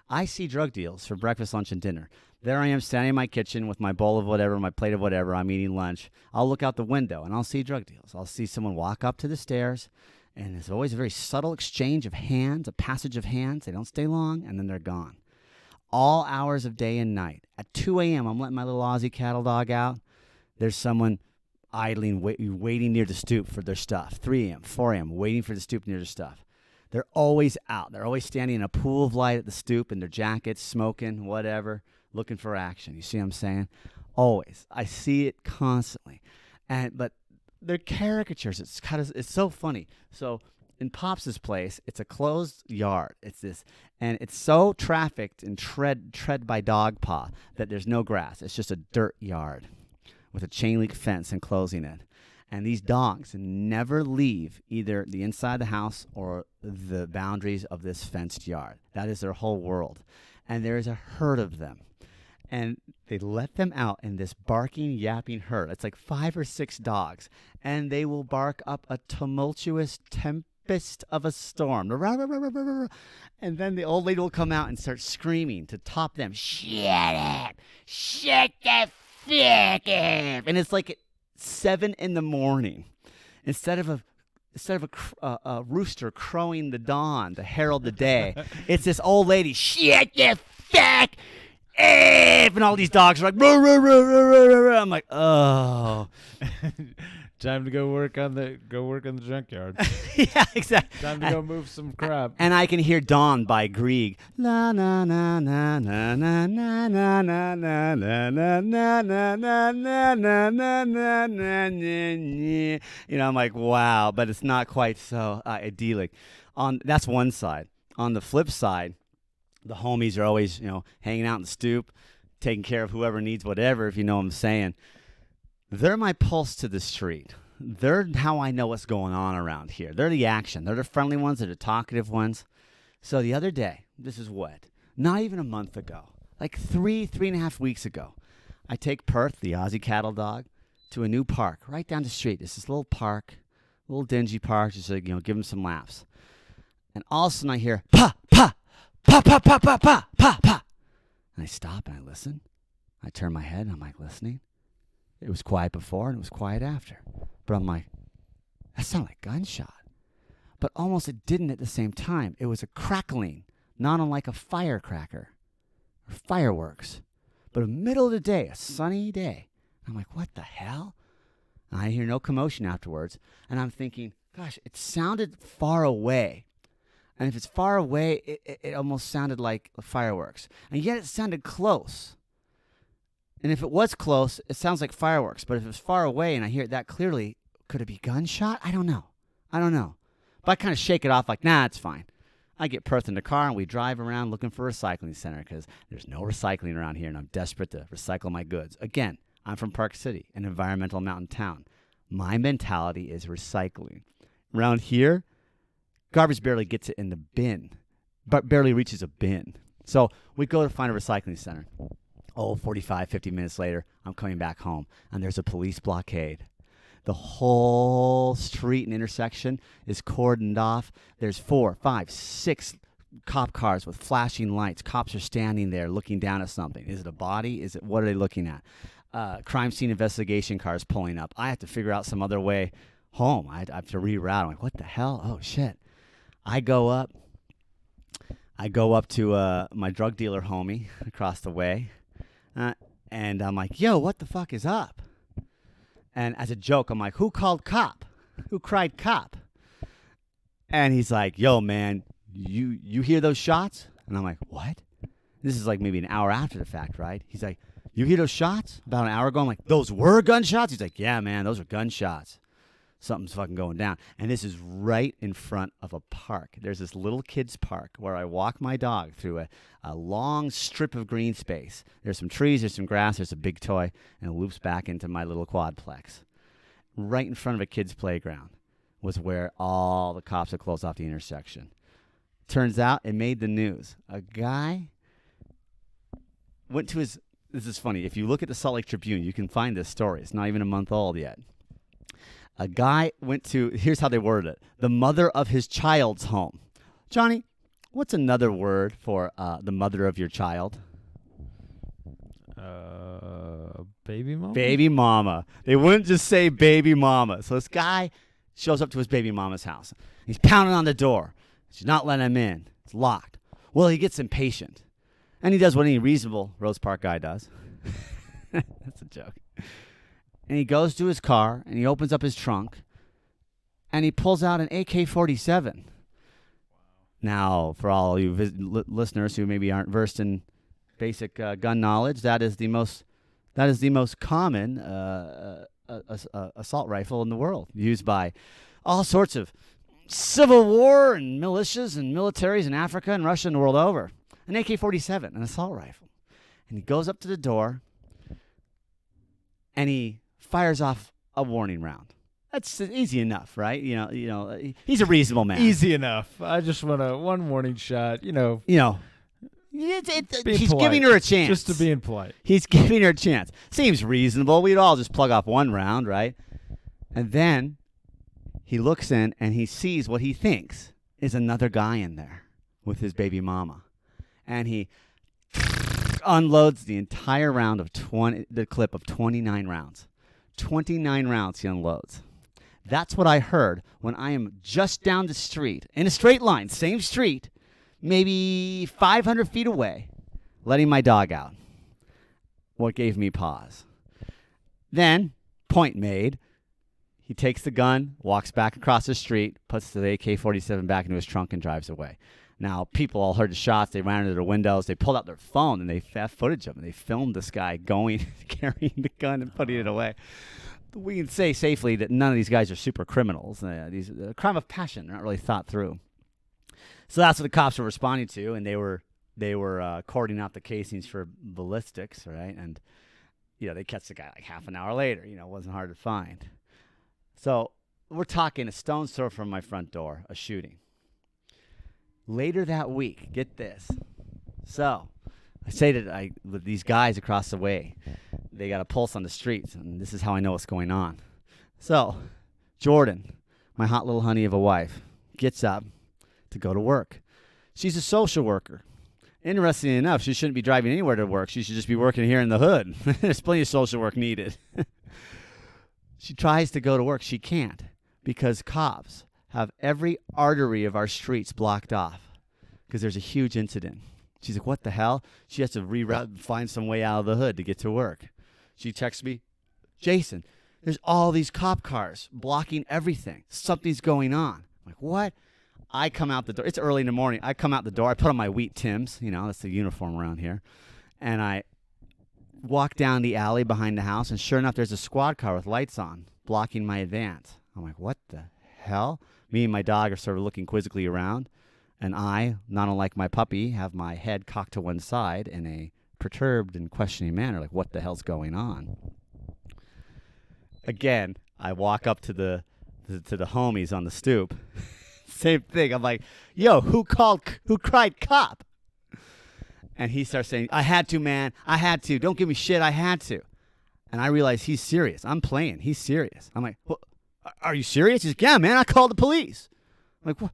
I see drug deals for breakfast, lunch, and dinner. There I am standing in my kitchen with my bowl of whatever, my plate of whatever. I'm eating lunch. I'll look out the window, and I'll see drug deals. I'll see someone walk up to the stairs, and there's always a very subtle exchange of hands, a passage of hands. They don't stay long, and then they're gone. All hours of day and night. At 2 a.m., I'm letting my little Aussie cattle dog out. There's someone idling, waiting near the stoop for their stuff. 3 a.m., 4 a.m., waiting for the stoop near their stuff. They're always out. They're always standing in a pool of light at the stoop in their jackets, smoking, whatever, looking for action. You see what I'm saying? Always. I see it constantly. But they're caricatures. It's so funny. So in Pops' place, it's a closed yard. And it's so trafficked and tread by dog paw that there's no grass. It's just a dirt yard with a chain link fence enclosing it. And these dogs never leave either the inside of the house or the boundaries of this fenced yard. That is their whole world. And there is a herd of them. And they let them out in this barking, yapping herd. It's like 5 or 6 dogs. And they will bark up a tumultuous tempest of a storm. And then the old lady will come out and start screaming to top them. Shut up! Shut the fuck up! And it's like 7 in the morning. Instead of a rooster crowing the dawn to herald the day, it's this old lady, shut the fuck up! And all these dogs are like, ruh, ruh, ruh, ruh, ruh, ruh. I'm like, oh. Time to go work on the junkyard. Yeah, exactly. Time to go move some crap. And I can hear Dawn by Grieg. La na na na na na na na na na na na na na na na na na na. You know, I'm like, wow, but it's not quite so idyllic. That's one side. On the flip side, the homies are always, you know, hanging out in the stoop, taking care of whoever needs whatever, if you know what I'm saying. They're my pulse to the street. They're how I know what's going on around here. They're the action. They're the friendly ones. They're the talkative ones. So the other day, this is what? Not even a month ago, like 3.5 weeks ago, I take Perth, the Aussie cattle dog, to a new park right down the street. It's this little park, little dingy park, just like, you know, give him some laps. And all of a sudden I hear, pa, pa, pa, pa, pa, pa, pa, pa, pa. And I stop and I listen. I turn my head and I'm like listening. It was quiet before and it was quiet after. But I'm like, that sounded like a gunshot. But almost it didn't at the same time. It was a crackling, not unlike a firecracker or fireworks. But in the middle of the day, a sunny day. I'm like, what the hell? And I hear no commotion afterwards. And I'm thinking, gosh, it sounded far away. And if it's far away, it almost sounded like fireworks. And yet it sounded close. And if it was close, it sounds like fireworks. But if it was far away and I hear it that clearly, could it be gunshot? I don't know. But I kind of shake it off like, nah, it's fine. I get Perth in the car and we drive around looking for a recycling center because there's no recycling around here and I'm desperate to recycle my goods. Again, I'm from Park City, an environmental mountain town. My mentality is recycling. Around here, garbage barely gets it in the bin, but barely reaches a bin. So we go to find a recycling center. 45, 50 minutes later, I'm coming back home, and there's a police blockade. The whole street and intersection is cordoned off. There's 4, 5, 6 cop cars with flashing lights. Cops are standing there looking down at something. Is it a body? What are they looking at? Crime scene investigation cars pulling up. I have to figure out some other way home. I have to reroute. I'm like, what the hell? Oh, shit. I go up to my drug dealer homie across the way, and I'm like, yo, what the fuck is up? And as a joke, I'm like, who called cop? Who cried cop? And he's like, yo, man, you hear those shots? And I'm like, what? This is like maybe an hour after the fact, right? He's like, you hear those shots? About an hour ago? I'm like, those were gunshots? He's like, yeah, man, those were gunshots. something's fucking going down. And this is right in front of a park. There's this little kids park where I walk my dog through a long strip of green space. There's some trees, there's some grass, there's a big toy, and it loops back into my little quadplex. Right in front of a kid's playground was where all the cops had closed off the intersection. Turns out it made the news. A guy went to his, this is funny, if you look at the Salt Lake Tribune, you can find this story. It's not even a month old yet. A guy went to, here's how they worded it, the mother of his child's home. Johnny, what's another word for the mother of your child? Baby mama? Baby mama. They wouldn't just say baby mama. So this guy shows up to his baby mama's house. He's pounding on the door. She's not letting him in. It's locked. Well, he gets impatient. And he does what any reasonable Rose Park guy does. That's a joke. And he goes to his car, and he opens up his trunk, and he pulls out an AK-47. Now, for all you listeners who maybe aren't versed in basic gun knowledge, that is the most common assault rifle in the world, used by all sorts of civil war and militias and militaries in Africa and Russia and the world over. An AK-47, an assault rifle. And he goes up to the door, and he fires off a warning round. That's easy enough, right? You know, he's a reasonable man. Easy enough. I just want one warning shot, he's polite. giving her a chance. Just to being polite. He's giving her a chance. Seems reasonable. We'd all just plug off one round, right? And then he looks in and he sees what he thinks is another guy in there with his baby mama. And he unloads the entire round of the clip of 29 rounds. 29 rounds he unloads. That's what I heard when I am just down the street, in a straight line, same street, maybe 500 feet away, letting my dog out. What gave me pause. Then, point made, he takes the gun, walks back across the street, puts the AK-47 back into his trunk, and drives away. Now, people all heard the shots. They ran into their windows. They pulled out their phone, and they have footage of him. They filmed this guy going, carrying the gun and putting it away. We can say safely that none of these guys are super criminals. These crime of passion. They're not really thought through. So that's what the cops were responding to, and they were cording out the casings for ballistics, right? And they catch the guy like half an hour later. It wasn't hard to find. So we're talking a stone's throw from my front door, a shooting. Later that week, get this. So I say that with these guys across the way, they got a pulse on the streets, and this is how I know what's going on. So Jordan, my hot little honey of a wife, gets up to go to work. She's a social worker. Interestingly enough, she shouldn't be driving anywhere to work. She should just be working here in the hood. There's plenty of social work needed. She tries to go to work. She can't because cops have every artery of our streets blocked off because there's a huge incident. She's like, what the hell? She has to reroute and find some way out of the hood to get to work. She texts me, Jason, there's all these cop cars blocking everything. Something's going on. I'm like, what? I come out the door. It's early in the morning. I come out the door. I put on my wheat Timbs. That's the uniform around here. And I walk down the alley behind the house, and sure enough, there's a squad car with lights on blocking my advance. I'm like, what the hell? Me and my dog are sort of looking quizzically around, and I, not unlike my puppy, have my head cocked to one side in a perturbed and questioning manner, like, what the hell's going on? Again, I walk up to the homies on the stoop. Same thing. I'm like, yo, who cried cop? And he starts saying, I had to, man. I had to. Don't give me shit. I had to. And I realize he's serious. I'm playing. He's serious. I'm like, are you serious? He's like, yeah, man. I called the police. I'm like, what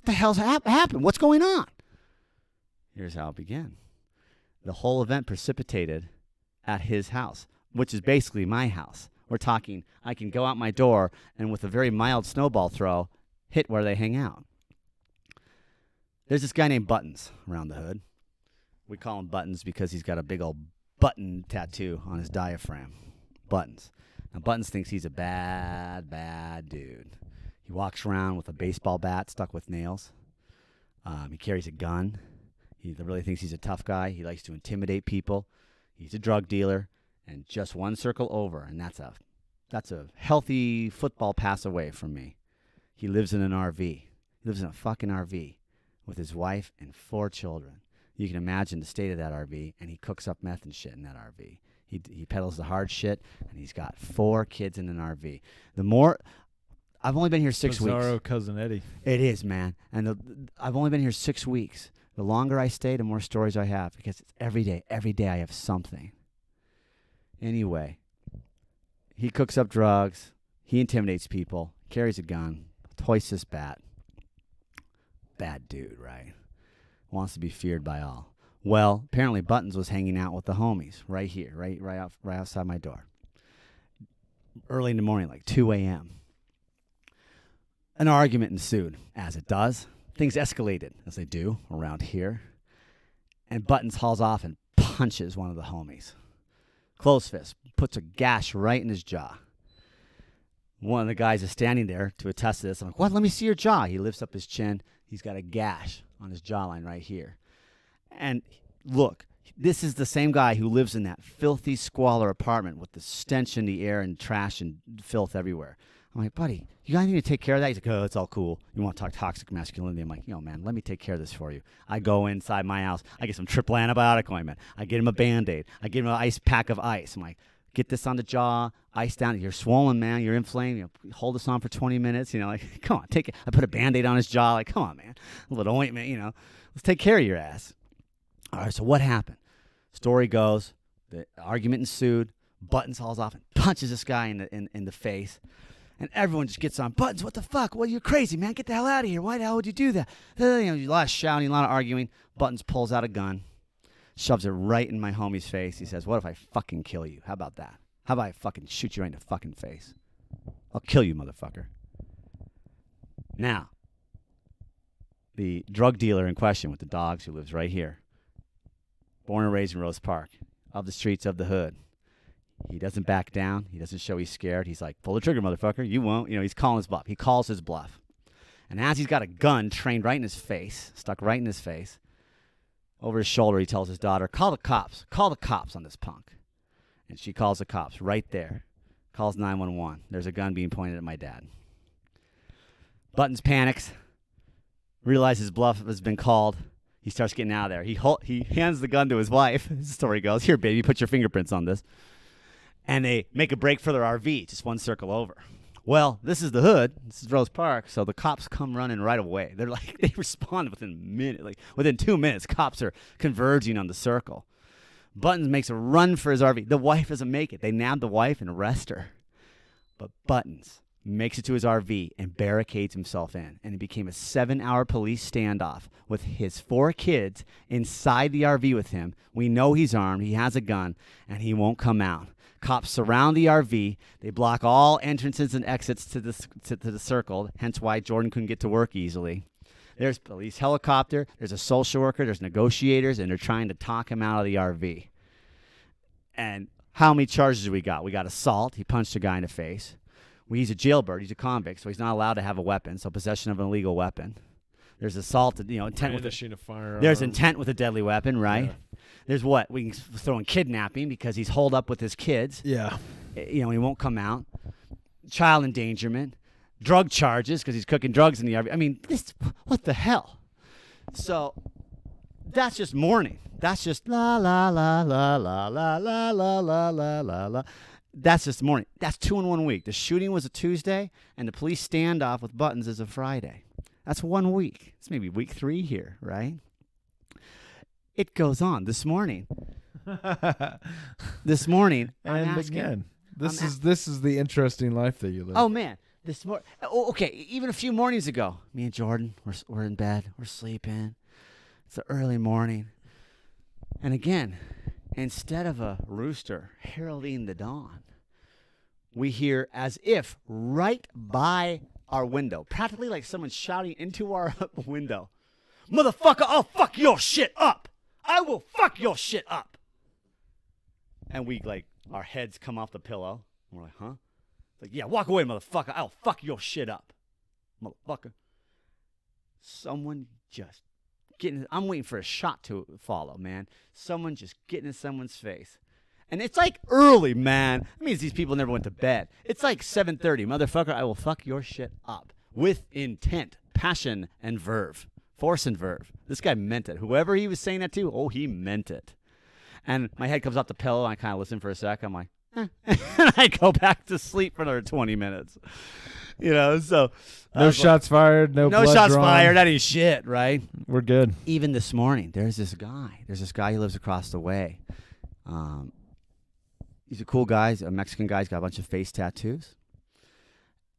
the hell's happened? What's going on? Here's how it began. The whole event precipitated at his house, which is basically my house. We're talking, I can go out my door and with a very mild snowball throw, hit where they hang out. There's this guy named Buttons around the hood. We call him Buttons because he's got a big old button tattoo on his diaphragm. Buttons. Now, Buttons thinks he's a bad, bad dude. He walks around with a baseball bat stuck with nails. He carries a gun. He really thinks he's a tough guy. He likes to intimidate people. He's a drug dealer. And just one circle over, and that's That's a healthy football pass away from me. He lives in an RV. He lives in a fucking RV with his wife and 4 children. You can imagine the state of that RV, and he cooks up meth and shit in that RV. He peddles the hard shit, and he's got 4 kids in an RV. I've only been here 6 weeks. Bizarro Cousin Eddie. It is, man. And I've only been here 6 weeks. The longer I stay, the more stories I have, because it's every day. Every day I have something. Anyway, he cooks up drugs. He intimidates people. Carries a gun. Hoists this bat. Bad dude, right? Wants to be feared by all. Well, apparently Buttons was hanging out with the homies right here, right outside my door. Early in the morning, like 2 a.m. An argument ensued, as it does. Things escalated, as they do around here. And Buttons hauls off and punches one of the homies. Close fist, puts a gash right in his jaw. One of the guys is standing there to attest to this. I'm like, what? Let me see your jaw. He lifts up his chin. He's got a gash on his jawline right here. And look, this is the same guy who lives in that filthy squalor apartment with the stench in the air and trash and filth everywhere. I'm like, buddy, you got anything to take care of that? He's like, oh, it's all cool. You want to talk toxic masculinity? I'm like, yo, man, let me take care of this for you. I go inside my house. I get some triple antibiotic ointment. I get him a Band-Aid. I give him an ice pack of ice. I'm like, get this on the jaw, ice down. You're swollen, man. You're inflamed. Hold this on for 20 minutes. Like, come on, take it. I put a Band-Aid on his jaw. Like, come on, man. A little ointment, Let's take care of your ass. All right, so what happened? Story goes, the argument ensued. Buttons hauls off and punches this guy in the face. And everyone just gets on. Buttons, what the fuck? Well, you're crazy, man. Get the hell out of here. Why the hell would you do that? A lot of shouting, a lot of arguing. Buttons pulls out a gun, shoves it right in my homie's face. He says, what if I fucking kill you? How about that? How about I fucking shoot you right in the fucking face? I'll kill you, motherfucker. Now, the drug dealer in question with the dogs who lives right here, born and raised in Rose Park, of the streets of the hood. He doesn't back down. He doesn't show he's scared. He's like, pull the trigger, motherfucker. You won't. He's calling his bluff. He calls his bluff. And as he's got a gun trained right in his face, stuck right in his face, over his shoulder, he tells his daughter, call the cops. Call the cops on this punk. And she calls the cops right there. Calls 911. There's a gun being pointed at my dad. Buttons panics. Realizes his bluff has been called. He starts getting out of there. He hands the gun to his wife. The story goes, here, baby, put your fingerprints on this. And they make a break for their RV, just one circle over. Well, this is the hood. This is Rose Park, so the cops come running right away. They're like, they respond within a minute. Like, within 2 minutes, cops are converging on the circle. Buttons makes a run for his RV. The wife doesn't make it. They nab the wife and arrest her. But Buttons makes it to his RV and barricades himself in. And it became a 7-hour police standoff with his 4 kids inside the RV with him. We know he's armed. He has a gun, and he won't come out. Cops surround the RV. They block all entrances and exits to the circle, hence why Jordan couldn't get to work easily. There's a police helicopter. There's a social worker. There's negotiators, and they're trying to talk him out of the RV. And how many charges do we got? We got assault. He punched a guy in the face. He's a jailbird. He's a convict, so he's not allowed to have a weapon, so possession of an illegal weapon. There's assault, intent with a firearm. There's intent with a deadly weapon, right? Yeah. There's what? We can throw in kidnapping because he's holed up with his kids. Yeah. He won't come out. Child endangerment. Drug charges because he's cooking drugs in the RV. I mean, what the hell? So that's just morning. That's just la, la, la, la, la, la, la, la, la, la, la, la. That's just morning. That's 2 in 1 week. The shooting was a Tuesday, and the police standoff with Buttons is a Friday. That's 1 week. It's maybe week 3 here, right? It goes on. This morning, and again, this is the interesting life that you live. Oh man, okay. Even a few mornings ago, me and Jordan, we're in bed, we're sleeping. It's the early morning, and again, instead of a rooster heralding the dawn, we hear as if right by our window, practically like someone shouting into our window, "Motherfucker, I'll fuck your shit up! I will fuck your shit up!" And we, our heads come off the pillow. And we're like, huh? It's like, yeah, walk away, motherfucker. I'll fuck your shit up. Motherfucker. Someone just I'm waiting for a shot to follow, man. Someone just getting in someone's face. And it's like early, man. That means these people never went to bed. It's like 7:30. Motherfucker, I will fuck your shit up with intent, passion, and verve. Force and verve. This guy meant it. Whoever he was saying that to, he meant it. And my head comes off the pillow, and I kind of listen for a sec. I'm like, and I go back to sleep for another 20 minutes. So. No shots fired, no blood shots drawn. fired. That ain't shit, right? We're good. Even this morning, there's this guy. Who lives across the way. He's a cool guy. He's a Mexican guy. He's got a bunch of face tattoos.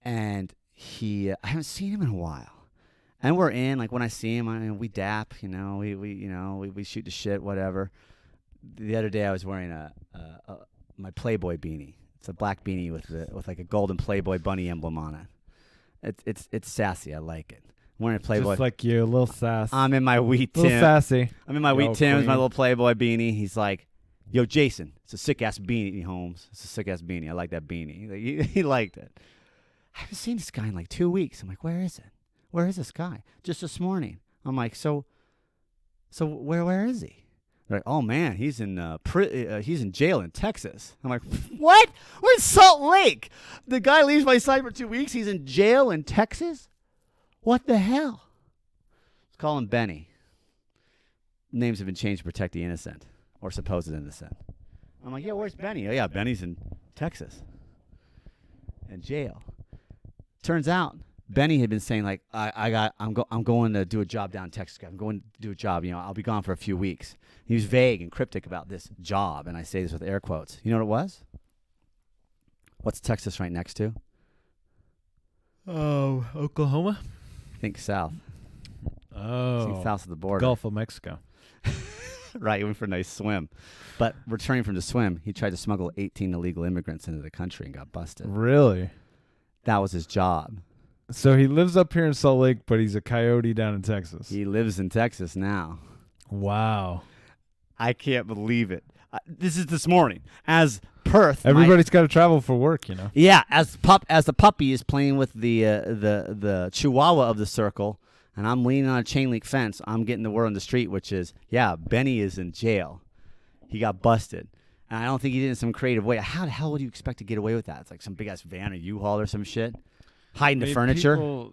And I haven't seen him in a while. And we're in, like, when I see him, we dap, we shoot the shit, whatever. The other day I was wearing my Playboy beanie. It's a black beanie with like a golden Playboy bunny emblem on it. It's sassy. I like it. I'm wearing a Playboy. Just like you, a little sass. I'm in my wheat Tim. Little sassy. I'm in my wheat Tims, my little Playboy beanie. He's like, "Yo, Jason, it's a sick ass beanie, Holmes. It's a sick ass beanie. I like that beanie." He liked it. I haven't seen this guy in like 2 weeks. I'm like, where is it? Where is this guy? Just this morning. I'm like, so where is he? They're like, oh man, he's in jail in Texas. I'm like, what? We're in Salt Lake. The guy leaves my side for 2 weeks. He's in jail in Texas. What the hell? Let's call him Benny. Names have been changed to protect the innocent or supposed innocent. I'm like, yeah, where's Benny? Oh yeah, Benny's in Texas. In jail. Turns out Benny had been saying, like, I'm going to do a job down in Texas. I'm going to do a job. I'll be gone for a few weeks. He was vague and cryptic about this job, and I say this with air quotes. You know what it was? What's Texas right next to? Oh, Oklahoma? Think south. Oh. Think south of the border. Gulf of Mexico. Right, he went for a nice swim. But returning from the swim, he tried to smuggle 18 illegal immigrants into the country and got busted. Really? That was his job. So he lives up here in Salt Lake, but he's a coyote down in Texas. He lives in Texas now. Wow. I can't believe it. This is this morning. As Perth. Everybody's got to travel for work, Yeah, as the puppy is playing with the chihuahua of the circle, and I'm leaning on a chain link fence, I'm getting the word on the street, which is, yeah, Benny is in jail. He got busted. And I don't think he did it in some creative way. How the hell would you expect to get away with that? It's like some big-ass van or U-Haul or some shit. Hiding the furniture. People,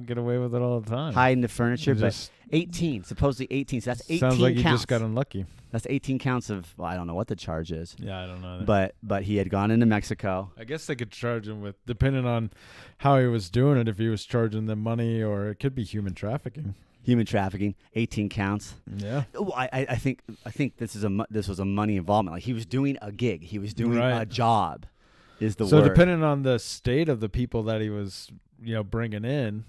get away with it all the time. Hiding the furniture, but 18, supposedly 18. So that's 18 counts. Sounds like you just got unlucky. That's 18 counts of, I don't know what the charge is. Yeah, I don't know. But he had gone into Mexico. I guess they could charge him with, depending on how he was doing it, if he was charging them money, or it could be human trafficking. Human trafficking, 18 counts. Yeah. I think this was a money involvement. Like, he was doing a gig. He was doing a job. Is the word. So depending on the state of the people that he was, bringing in,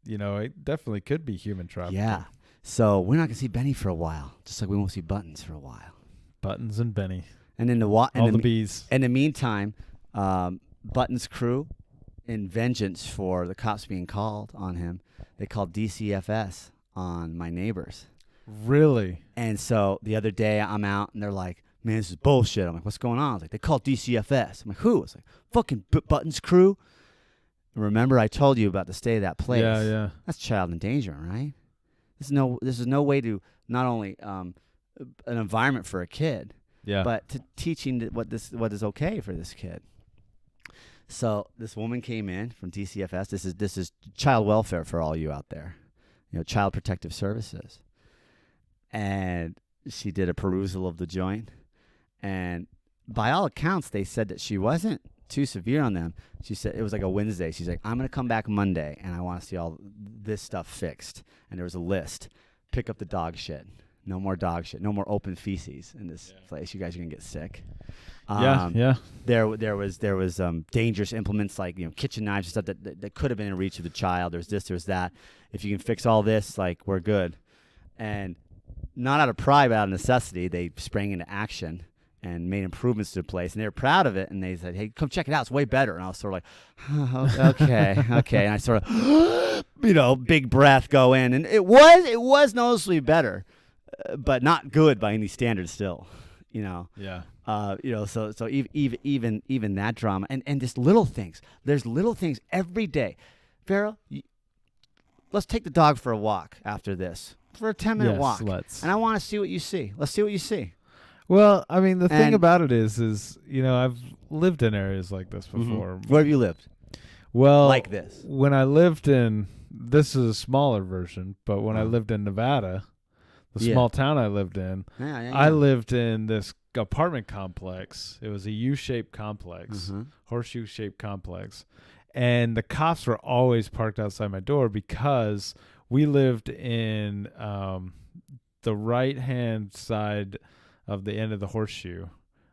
it definitely could be human trafficking. Yeah. So we're not gonna see Benny for a while, just like we won't see Buttons for a while. Buttons and Benny. And in the bees. In the meantime, Buttons' crew, in vengeance for the cops being called on him, they called DCFS on my neighbors. Really? And so the other day I'm out and they're like, man, this is bullshit. I'm like, what's going on? I was like, they called DCFS. I'm like, who? It's like, fucking Buttons' crew. Remember I told you about the state of that place. Yeah. That's child endangerment, right? This is no way to not only an environment for a kid, but to teaching what is okay for this kid. So this woman came in from DCFS. This is child welfare for all you out there, Child Protective Services, and she did a perusal of the joint, and by all accounts, they said that she wasn't too severe on them. She said it was like a Wednesday. She's like, I'm going to come back Monday, and I want to see all this stuff fixed. And there was a list. Pick up the dog shit. No more dog shit. No more open feces in this place. You guys are going to get sick. Yeah. There was dangerous implements like kitchen knives and stuff that could have been in reach of the child. There's this, there's that. If you can fix all this, like, we're good. And not out of pride, but out of necessity, they sprang into action and made improvements to the place, and they were proud of it, and they said, hey, come check it out, it's way better. And I was sort of like, oh, okay, and I sort of, big breath go in, and it was noticeably better, but not good by any standard still, Yeah. So even that drama, and just little things. There's little things every day. Faro, let's take the dog for a walk after this, for a 10-minute walk. Let's. And I want to see what you see. Let's see what you see. Well, I mean, the thing And- about it is I've lived in areas like this before. Where have you lived? Well, Like this. when I lived this is a smaller version, but when I lived in Nevada, the small town I lived in, I lived in this apartment complex. It was a U-shaped complex, horseshoe-shaped complex. And the cops were always parked outside my door because we lived in the right-hand side of the end of the horseshoe.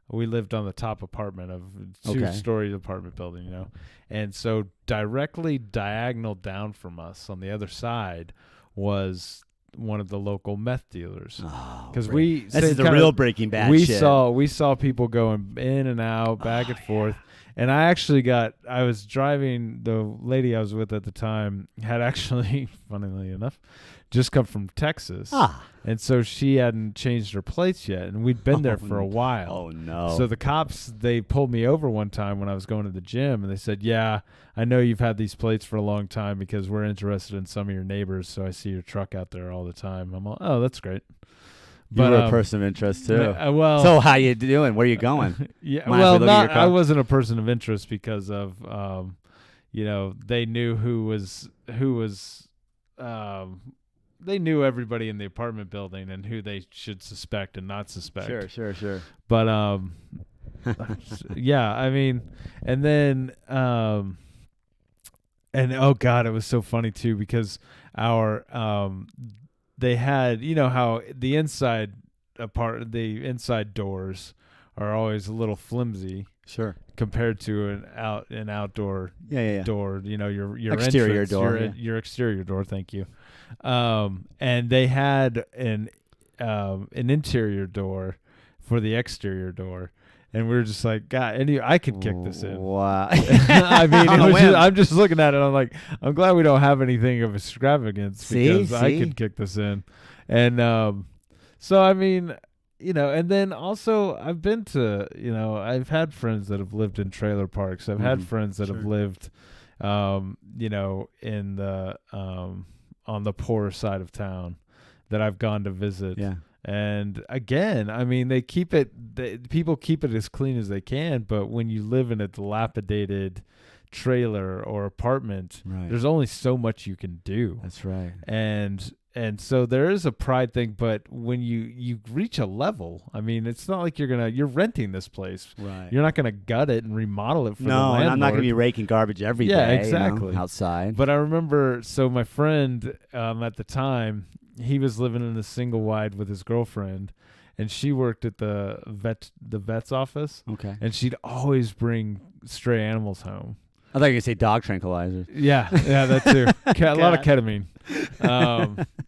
We lived on the top apartment of a two-story apartment building, And so directly diagonal down from us on the other side was one of the local meth dealers. Because this is the real Breaking Bad shit. We saw people going in and out, back and forth. And I was driving, the lady I was with at the time had actually, funnily enough, just come from Texas. And so she hadn't changed her plates yet. And we'd been there for a while. Oh, no. So the cops, they pulled me over one time when I was going to the gym. And they said, yeah, I know you've had these plates for a long time because we're interested in some of your neighbors. So I see your truck out there all the time. I'm all, oh, that's great. But you were a person of interest too. Well, so how you doing? Where are you going? Yeah, I wasn't a person of interest because of, they knew who was. They knew everybody in the apartment building and who they should suspect and not suspect. Sure. But yeah, I mean, and then and oh god, it was so funny too because our they had, how the inside doors are always a little flimsy. Sure. Compared to an outdoor door, your exterior entrance, door, your exterior door. Thank you. And they had an interior door for the exterior door. And we were just like, God, I could kick this in. Wow. I mean, I'm just looking at it. I'm like, I'm glad we don't have anything of extravagance because I could kick this in. And so, I mean, and then also I've been to, I've had friends that have lived in trailer parks. I've had friends that have lived, in the, on the poorer side of town that I've gone to visit. Yeah. And again, I mean, people keep it as clean as they can, but when you live in a dilapidated trailer or apartment, there's only so much you can do. That's right. And so there is a pride thing, but when you reach a level, I mean, it's not like you're renting this place. Right. You're not going to gut it and remodel it for the landlord. No, I'm not going to be raking garbage every day. Yeah, exactly. Outside. But I remember, so my friend at the time, he was living in a single wide with his girlfriend, and she worked at the vet's office. Okay. And she'd always bring stray animals home. I thought you were going to say dog tranquilizers. Yeah, that too. A lot of ketamine.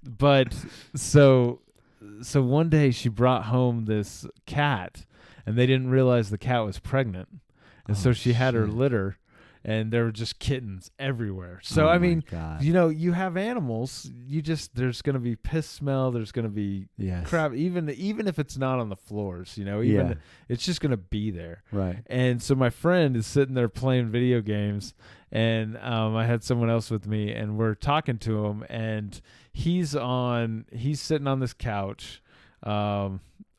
But so one day she brought home this cat, and they didn't realize the cat was pregnant, and so she had her litter, and there were just kittens everywhere. So I mean, you have animals. There's going to be piss smell. There's going to be crap. Even if it's not on the floors, it's just going to be there. Right. And so my friend is sitting there playing video games, and I had someone else with me, and we're talking to him, and he's sitting on this couch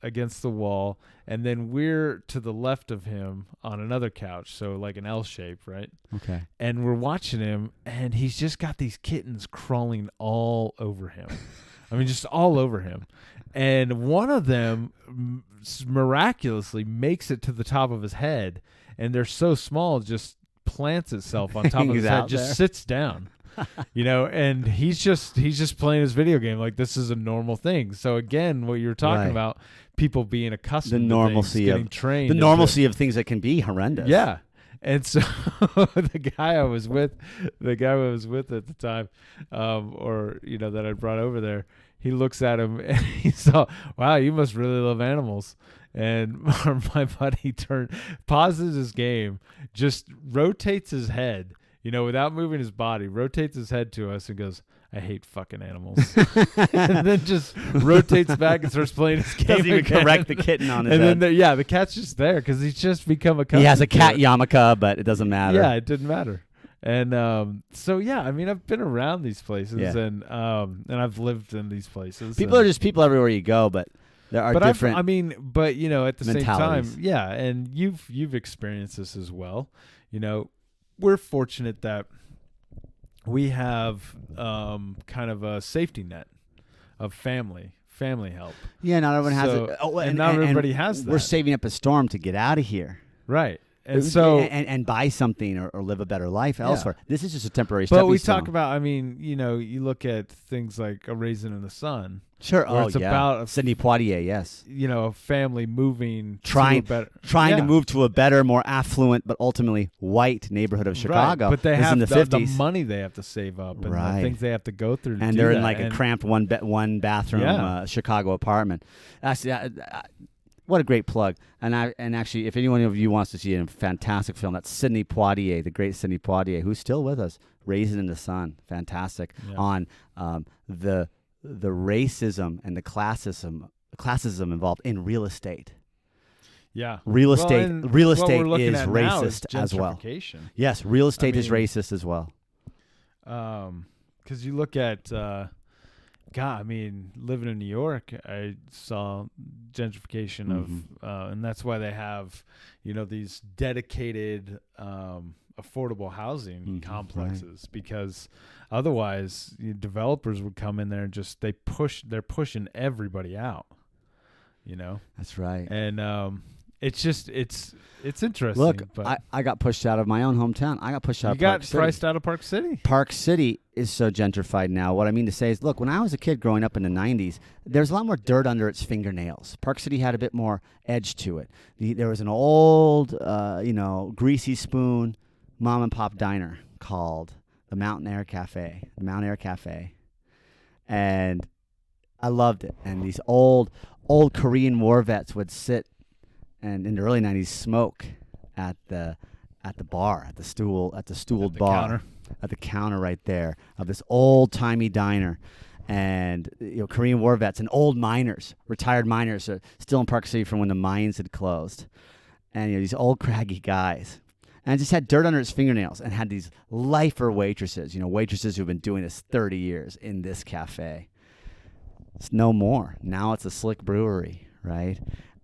against the wall, and then we're to the left of him on another couch, so like an L shape, right? Okay. And we're watching him, and he's just got these kittens crawling all over him. I mean, just all over him. And one of them miraculously makes it to the top of his head, and they're so small, it just plants itself on top of his head, just sits down. And he's just playing his video game like this is a normal thing. So again, what you were talking about, people being accustomed to normalcy things, getting trained. The normalcy of things that can be horrendous. Yeah. And so the guy I was with at the time, that I brought over there, he looks at him and he saw, wow, you must really love animals. And my buddy pauses his game, just rotates his head, without moving his body, rotates his head to us and goes, I hate fucking animals. And then just rotates back and starts playing his game. Doesn't even correct the kitten on his head. Then the cat's just there because he's just become accustomed. He has a cat yarmulke, but it doesn't matter. Yeah, it didn't matter. And so yeah, I mean, I've been around these places, and I've lived in these places. People are just people everywhere you go, but There are but different I mean, but at the same time, mentalities. yeah, and you've experienced this as well. We're fortunate that we have kind of a safety net of family help. Yeah, not everyone has So- it. Oh, and not everybody has We're that. saving up a storm to get out of here. Right. And so, and buy something or live a better life Yeah. elsewhere. This is just a temporary but stepping we stone. talk about, you look at things like A Raisin in the Sun, Sure. where Oh, it's yeah. about Sidney Poitier, yes. a family moving Trying to a better, to Yeah. move to a better, more affluent, but ultimately white neighborhood of Chicago. Right. But they This is have in the the 50s. money they have to save up and Right. the things they have to go through to And do they're in that. like a And- cramped one bathroom Yeah. Chicago apartment. What a great plug! And actually, if anyone of you wants to see a fantastic film, that's Sidney Poitier, the great Sidney Poitier, who's still with us. Raisin in the Sun, fantastic Yeah. on the racism and the classism involved in real estate. Yeah. Real Well, estate and real what estate we're looking is at now is racist as well. gentrification. Yes, real estate is mean- racist as well. Because you look at, living in New York, I saw gentrification of, and that's why they have, these dedicated affordable housing complexes, because otherwise developers would come in there and just they're pushing everybody out, That's right. and it's just it's interesting. Look, but I got pushed out of my own hometown. I got pushed out you of got Park City. priced out of Park City. Park City is so gentrified now. What I mean to say is, look, when I was a kid growing up in the 90s, there's a lot more dirt under its fingernails. Park City had a bit more edge to it. There was an old, greasy spoon mom and pop diner called the Mountain Air Cafe. And I loved it. And these old Korean war vets would sit and in the early 90s smoke at the bar, at the stooled bar. Counter. At the counter right there of this old-timey diner. And Korean war vets and old miners, retired miners, are still in Park City from when the mines had closed. And these old craggy guys. And I just had dirt under his fingernails and had these lifer waitresses, waitresses who've been doing this 30 years in this cafe. It's no more. Now it's a slick brewery, right?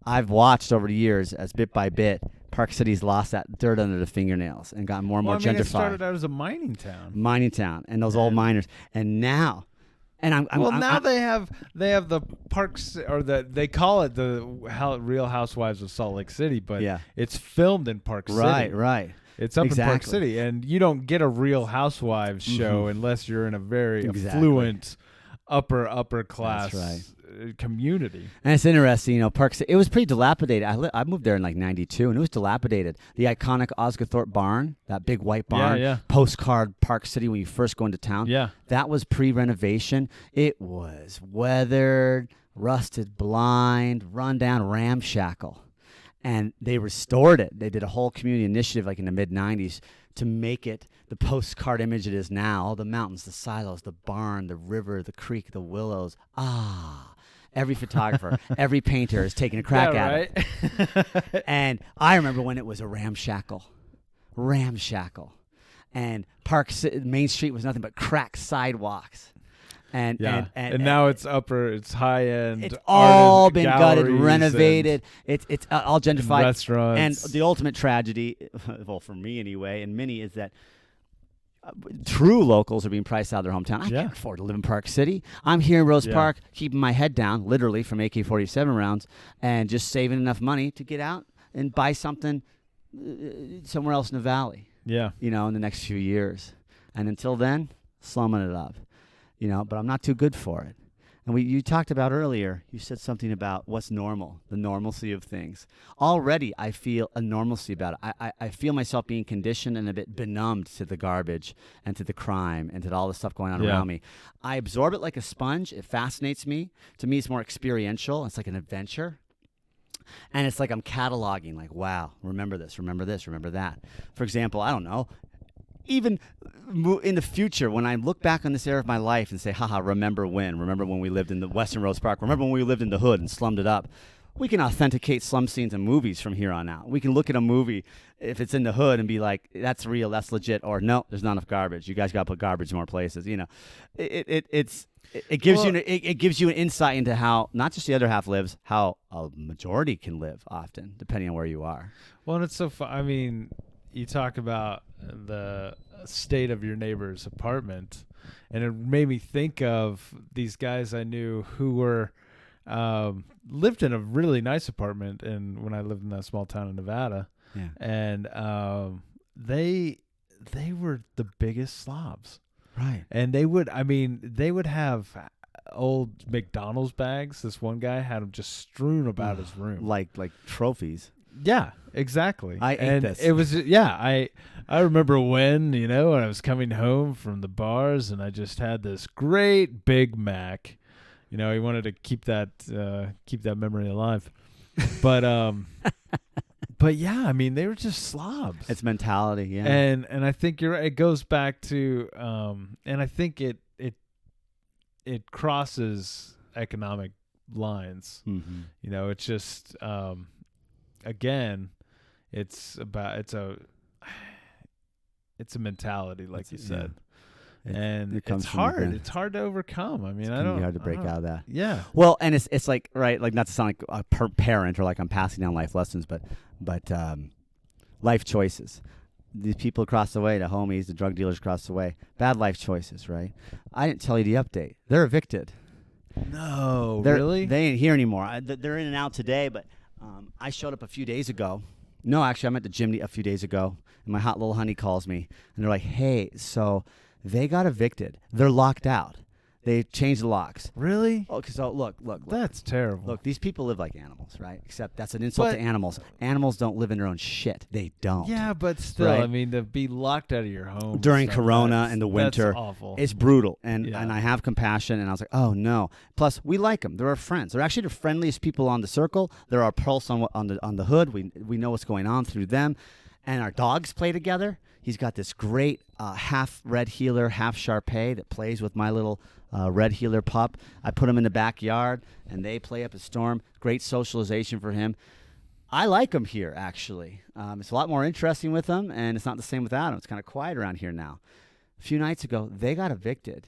I've watched over the years as bit by bit, Park City's lost that dirt under the fingernails and gotten more and more gentrified. It started out as a mining town. And those old miners. And now, now they have the parks, or they call it the Real Housewives of Salt Lake City, but Yeah. it's filmed in Park City. Right. It's up in Park Exactly. City, and you don't get a Real Housewives show unless you're in a very Exactly. affluent upper class That's community. And it's interesting, Park City, it was pretty dilapidated. I moved there in like 92, and it was dilapidated. The iconic Osgothorpe barn, that big white barn, Yeah. postcard Park City when you first go into town. Yeah. That was pre-renovation. It was weathered, rusted blind, run down, ramshackle. And they restored it. They did a whole community initiative like in the mid-90s to make it the postcard image it is now. All the mountains, the silos, the barn, the river, the creek, the willows. Every photographer, every painter is taking a crack at it. And I remember when it was a ramshackle. And Main Street was nothing but cracked sidewalks. And now it's high end. It's all been gutted, galleries renovated. It's all gentrified. Restaurants. And the ultimate tragedy, well, for me anyway, and many, is that true locals are being priced out of their hometown. I can't afford to live in Park City. I'm here in Rose Park, keeping my head down, literally, from AK-47 rounds, and just saving enough money to get out and buy something somewhere else in the valley. Yeah. In the next few years. And until then, slumming it up. But I'm not too good for it. And you talked about earlier, you said something about what's normal, the normalcy of things. Already, I feel a normalcy about it. I feel myself being conditioned and a bit benumbed to the garbage and to the crime and to all the stuff going on around me. I absorb it like a sponge. It fascinates me. To me, it's more experiential. It's like an adventure. And it's like I'm cataloging, like, wow, remember this, remember that. For example, I don't know, even in the future, when I look back on this era of my life and say, haha, remember when we lived in the Western Rose Park, remember when we lived in the hood and slummed it up. We can authenticate slum scenes in movies from here on out. We can look at a movie, if it's in the hood, and be like, that's real, that's legit, or no, there's not enough garbage. You guys got to put garbage in more places. it gives it gives you an insight into how not just the other half lives, how a majority can live often, depending on where you are. Well, and it's so fun. I mean, you talk about the state of your neighbor's apartment, and it made me think of these guys I knew who were lived in a really nice apartment, and when I lived in that small town in Nevada, and they were the biggest slobs. Right. And they would have old McDonald's bags. This one guy had them just strewn about his room. Like trophies. Yeah, exactly. I ate and this. It was, I remember when I was coming home from the bars and I just had this great Big Mac. He wanted to keep that memory alive. But, but yeah, I mean, they were just slobs. It's mentality, yeah. And I think you're right. It goes back to, and I think it crosses economic lines. Mm-hmm. It's just, again, it's a mentality, like you said. And it's hard. It's hard to overcome. I mean, it's hard to break out of that. Yeah. Well, and it's like, right, like not to sound like a parent or like I'm passing down life lessons, but life choices. These people across the way, the homies, the drug dealers across the way, bad life choices, right? I didn't tell you the update. They're evicted. No, really? They ain't here anymore. They're in and out today, but I showed up a few days ago. No, actually, I'm at the gym a few days ago, and my hot little honey calls me, and they're like, hey, so they got evicted. They're locked out. They changed the locks. Really? Oh, so look. That's terrible. Look, these people live like animals, right? Except that's an insult to animals. Animals don't live in their own shit. They don't. Yeah, but still, right? I mean, to be locked out of your home during Corona and the winter, that's awful. It's brutal. And I have compassion, and I was like, oh no. Plus, we like them. They're our friends. They're actually the friendliest people on the circle. They're our pulse on the hood. We know what's going on through them, and our dogs play together. He's got this great half red heeler, half Shar-Pei that plays with my little red heeler pup. I put him in the backyard, and they play up a storm. Great socialization for him. I like him here, actually. It's a lot more interesting with him, and it's not the same without him. It's kind of quiet around here now. A few nights ago, they got evicted.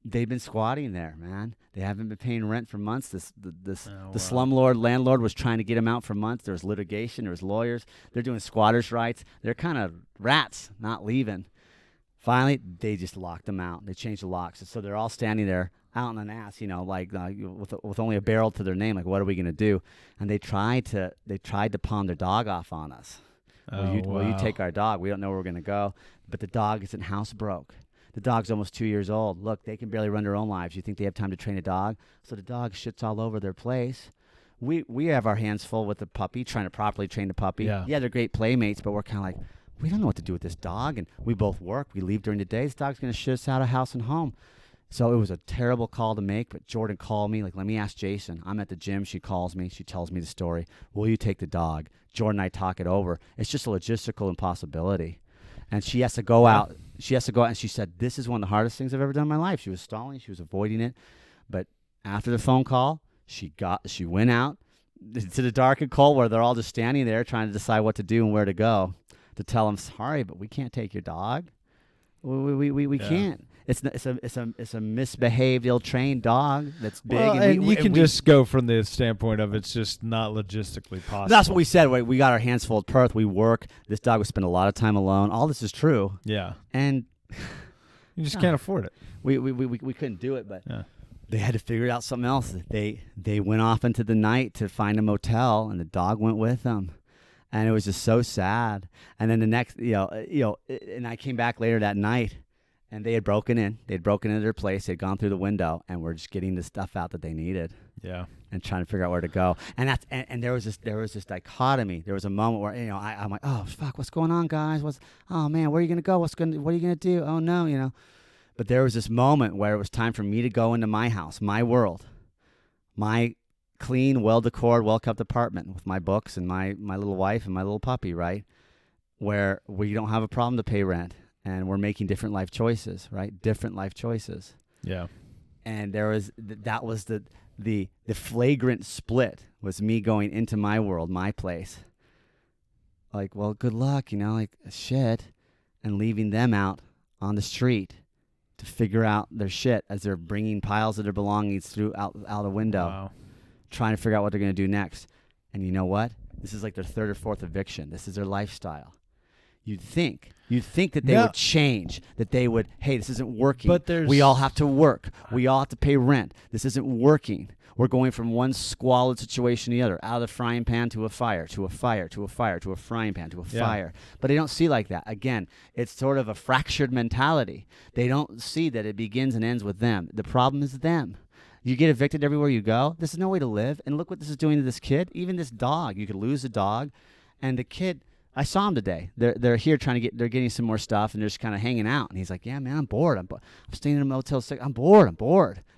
They've been squatting there, man. They haven't been paying rent for months. The slumlord landlord was trying to get them out for months. There was litigation. There was lawyers. They're doing squatters' rights. They're kind of rats, not leaving. Finally, they just locked them out. They changed the locks, so they're all standing there out on an ass, like with only a barrel to their name. Like, what are we gonna do? And they tried to pawn their dog off on us. Will you take our dog? We don't know where we're gonna go. But the dog isn't housebroke. The dog's almost 2 years old. Look, they can barely run their own lives. You think they have time to train a dog? So the dog shits all over their place. We have our hands full with the puppy, trying to properly train the puppy. Yeah, they're great playmates, but we're kind of like, we don't know what to do with this dog. And we both work. We leave during the day. This dog's going to shit us out of house and home. So it was a terrible call to make, but Jordan called me, like, let me ask Jason. I'm at the gym. She calls me. She tells me the story. Will you take the dog? Jordan and I talk it over. It's just a logistical impossibility. And she has to go out. She has to go out, and she said, this is one of the hardest things I've ever done in my life. She was stalling. She was avoiding it. But after the phone call, she went out to the dark and cold where they're all just standing there trying to decide what to do and where to go, to tell them, sorry, but we can't take your dog. We can't. It's a misbehaved, ill-trained dog that's big. Well, and you can just go from the standpoint of it's just not logistically possible. That's what we said. We got our hands full at Perth. We work. This dog would spend a lot of time alone. All this is true. Yeah. And you just can't afford it. We couldn't do it, but they had to figure out something else. They went off into the night to find a motel, and the dog went with them. And it was just so sad. And then the next, and I came back later that night, and they had broken in. They'd broken into their place. They'd gone through the window, and were just getting the stuff out that they needed. Yeah. And trying to figure out where to go. And there was this dichotomy. There was a moment where I'm like, oh fuck, what's going on, guys? Oh man, where are you gonna go? What are you gonna do? Oh no, But there was this moment where it was time for me to go into my house, my world, my clean, well-decored, well-kept apartment with my books and my little wife and my little puppy, right? Where we don't have a problem to pay rent, and we're making different life choices, right? Different life choices. Yeah. And that was the flagrant split was me going into my world, my place. Like, well, good luck, like shit, and leaving them out on the street to figure out their shit as they're bringing piles of their belongings through out the window, Wow. trying to figure out what they're going to do next. And you know what? This is like their third or fourth eviction. This is their lifestyle. You'd think that they would change, that they would, hey, this isn't working. But we all have to work. We all have to pay rent. This isn't working. We're going from one squalid situation to the other, out of the frying pan to a fire, to a fire, to a fire, to a frying pan, to a fire. But they don't see like that. Again, it's sort of a fractured mentality. They don't see that it begins and ends with them. The problem is them. You get evicted everywhere you go. This is no way to live. And look what this is doing to this kid. Even this dog. You could lose a dog. And the kid, I saw him today. They're here they're getting some more stuff, and they're just kind of hanging out. And he's like, yeah, man, I'm bored. I'm staying in a Motel 6. I'm bored.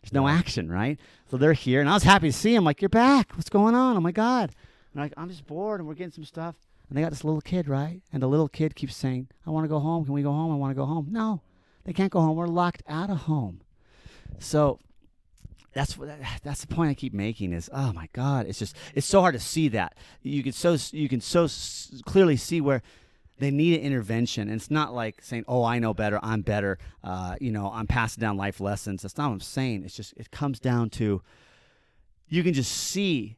There's no action, right? So they're here, and I was happy to see him. Like, you're back. What's going on? Oh, my God. And I'm just bored, and we're getting some stuff. And they got this little kid, right? And the little kid keeps saying, I want to go home. Can we go home? I want to go home. No, they can't go home. We're locked out of home. So that's the point I keep making is, oh my God, it's so hard to see that. You can so clearly see where they need an intervention. And it's not like saying, oh, I know better, I'm better, I'm passing down life lessons. That's not what I'm saying. It's just, it comes down to, you can just see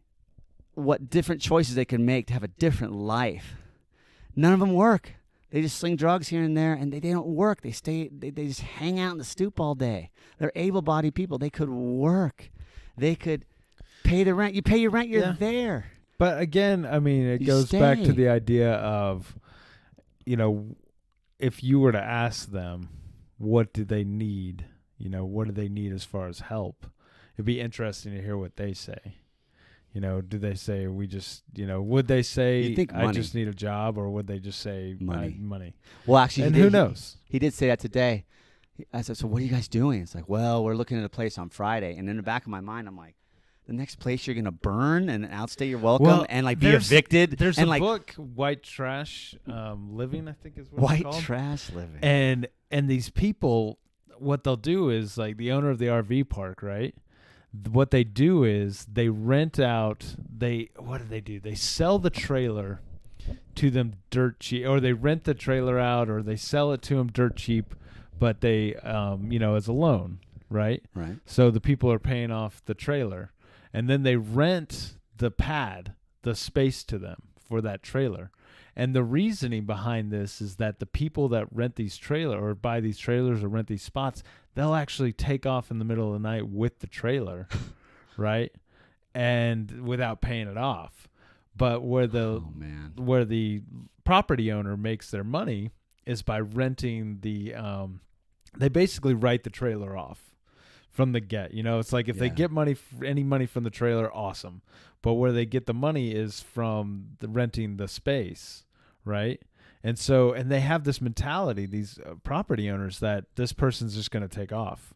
what different choices they can make to have a different life. None of them work. They just sling drugs here and there, and they don't work. They just hang out in the stoop all day. They're able-bodied people. They could work. They could pay the rent. You pay your rent, you're there. But again, I mean, it goes back to the idea of, if you were to ask them, what do they need? What do they need as far as help? It'd be interesting to hear what they say. Do they say would they say I just need a job, or would they just say money? Well, actually, and who knows? He did say that today. I said, so what are you guys doing? It's like, well, we're looking at a place on Friday. And in the back of my mind, I'm like, the next place you're going to burn and outstay your welcome and like be evicted. There's and a book, White Trash Living, I think is what White it's called. White Trash Living. And these people, what they'll do is, like, the owner of the RV park, right? What they do is they rent out, what do they do? They sell the trailer to them dirt cheap, or they rent the trailer out, or they sell it to them dirt cheap, but they, as a loan, right? Right. So the people are paying off the trailer, and then they rent the space to them for that trailer. And the reasoning behind this is that the people that rent these trailers or buy these trailers or rent these spots, they'll actually take off in the middle of the night with the trailer, right? And without paying it off. But where the property owner makes their money is by renting they basically write the trailer off from the get. It's like if they get any money from the trailer, awesome. But where they get the money is from the renting the space, right? And they have this mentality, these property owners, that this person's just going to take off.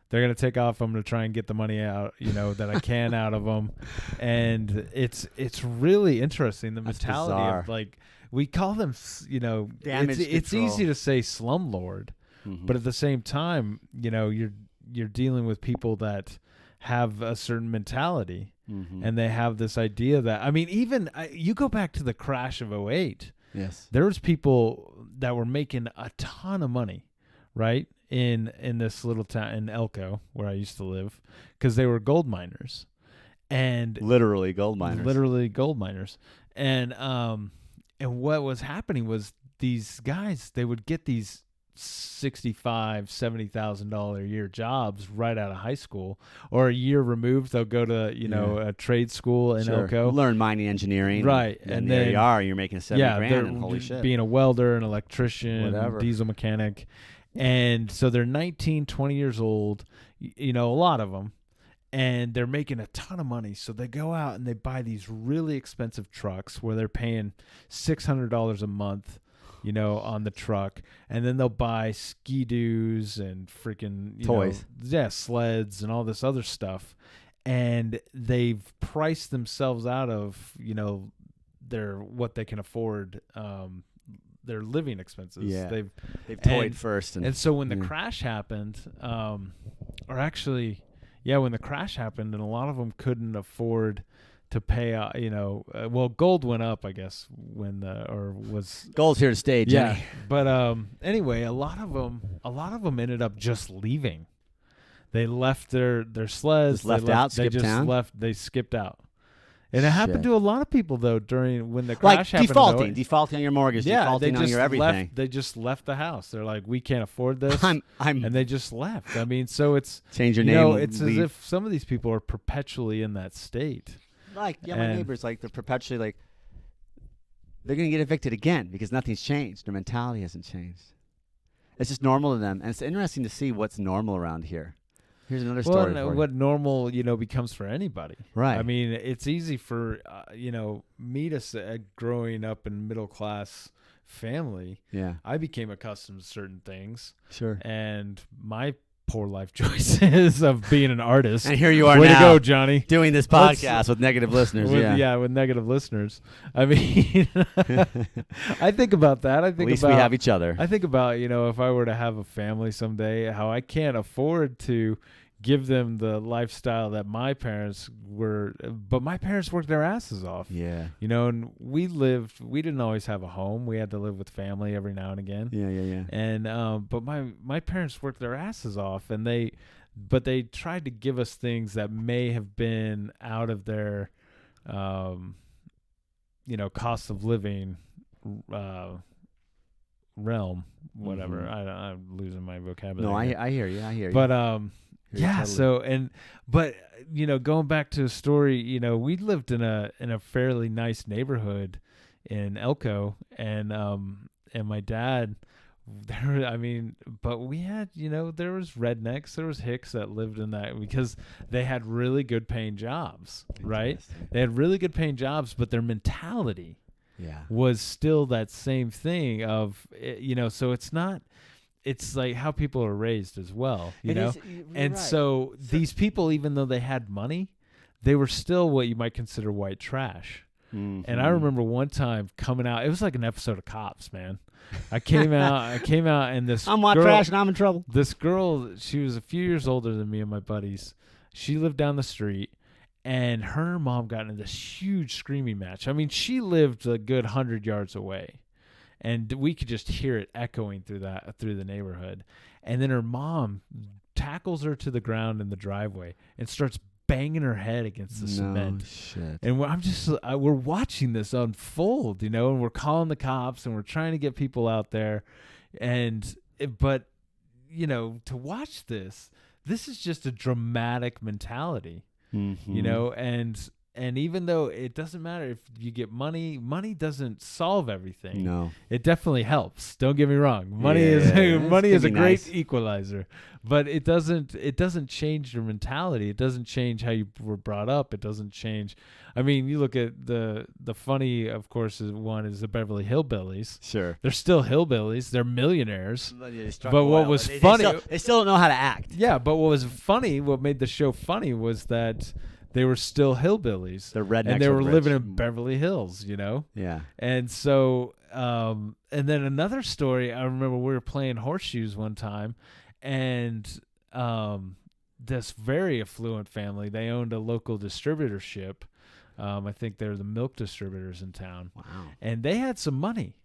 They're going to take off. I'm going to try and get the money out, that I can out of them. And it's really interesting, the mentality of, like, we call them, it's easy to say slumlord, but at the same time, you're dealing with people that have a certain mentality, and they have this idea that, I mean, even you go back to the crash of '08. Yes. There was people that were making a ton of money, right? In this little town in Elko, where I used to live, because they were gold miners. And literally gold miners. And what was happening was these guys, they would get these $65,000-$70,000 a year jobs right out of high school, or a year removed. They'll go to a trade school in Elko, learn mining engineering, right? And there you are, you're making $70,000, and holy shit, being a welder, an electrician, whatever, diesel mechanic. And so they're 19, 20 years old, a lot of them, and they're making a ton of money. So they go out and they buy these really expensive trucks where they're paying $600 a month, on the truck. And then they'll buy ski-doos and freaking toys, sleds and all this other stuff. And they've priced themselves out of, what they can afford, their living expenses. Yeah. They've toyed first. And so when the crash happened, when the crash happened, and a lot of them couldn't afford to pay, well, gold went up, I guess, Gold's here to stay, Jenny. yeah. But anyway, a lot of them ended up just leaving. They left their sleds. They skipped out. And it happened to a lot of people, though, when the crash happened. Defaulting on your mortgage, defaulting on your everything. They just left the house. They're like, we can't afford this. and they just left. I mean, so it's... Change your name. It's as if some of these people are perpetually in that state. My neighbors, they're perpetually they're going to get evicted again because nothing's changed. Their mentality hasn't changed. It's just normal to them. And it's interesting to see what's normal around here. Here's another story. What normal, becomes for anybody. Right. I mean, it's easy for, me to say, growing up in middle class family. Yeah. I became accustomed to certain things. Sure. And my poor life choices of being an artist. And here you are Way now. to go, Johnny. Doing this podcast with negative listeners. With negative listeners. I mean, I think about that. At least we have each other. I think about, if I were to have a family someday, how I can't afford to give them the lifestyle that my parents but my parents worked their asses off. Yeah. And we didn't always have a home. We had to live with family every now and again. Yeah. And, but my parents worked their asses off, and they tried to give us things that may have been out of their, cost of living, realm, whatever. Mm-hmm. I'm losing my vocabulary. No, I hear you. But, yeah. Totally. Going back to a story, we lived in a fairly nice neighborhood in Elko, and my dad, but we had, there was rednecks, there was hicks that lived in that because they had really good paying jobs, right? They had really good paying jobs, but their mentality was still that same thing of, so it's like how people are raised as well, and so these people, even though they had money, they were still what you might consider white trash. Mm-hmm. And I remember one time coming out, it was like an episode of Cops, man. I came out and I'm white trash and I'm in trouble. This girl, she was a few years older than me and my buddies. She lived down the street, and her and her mom got into this huge screaming match. I mean, she lived a good 100 yards away. And we could just hear it echoing through the neighborhood. And then her mom tackles her to the ground in the driveway and starts banging her head against the cement. Shit. And we're watching this unfold, and we're calling the cops and we're trying to get people out there. But to watch this is just a dramatic mentality, And even though it doesn't matter if you get money doesn't solve everything. No. It definitely helps. Don't get me wrong. Money is a great equalizer, but it doesn't change your mentality. It doesn't change how you were brought up. It doesn't change. I mean, you look at the funny, of course, one is the Beverly Hillbillies. Sure. They're still hillbillies. They're millionaires. But what was funny, they still don't know how to act. Yeah, but what was funny, what made the show funny was that they were still hillbillies. They're rednecks. And they were living in Beverly Hills, Yeah. And so, and then another story, I remember we were playing horseshoes one time, and this very affluent family, they owned a local distributorship. I think they're the milk distributors in town. Wow. And they had some money.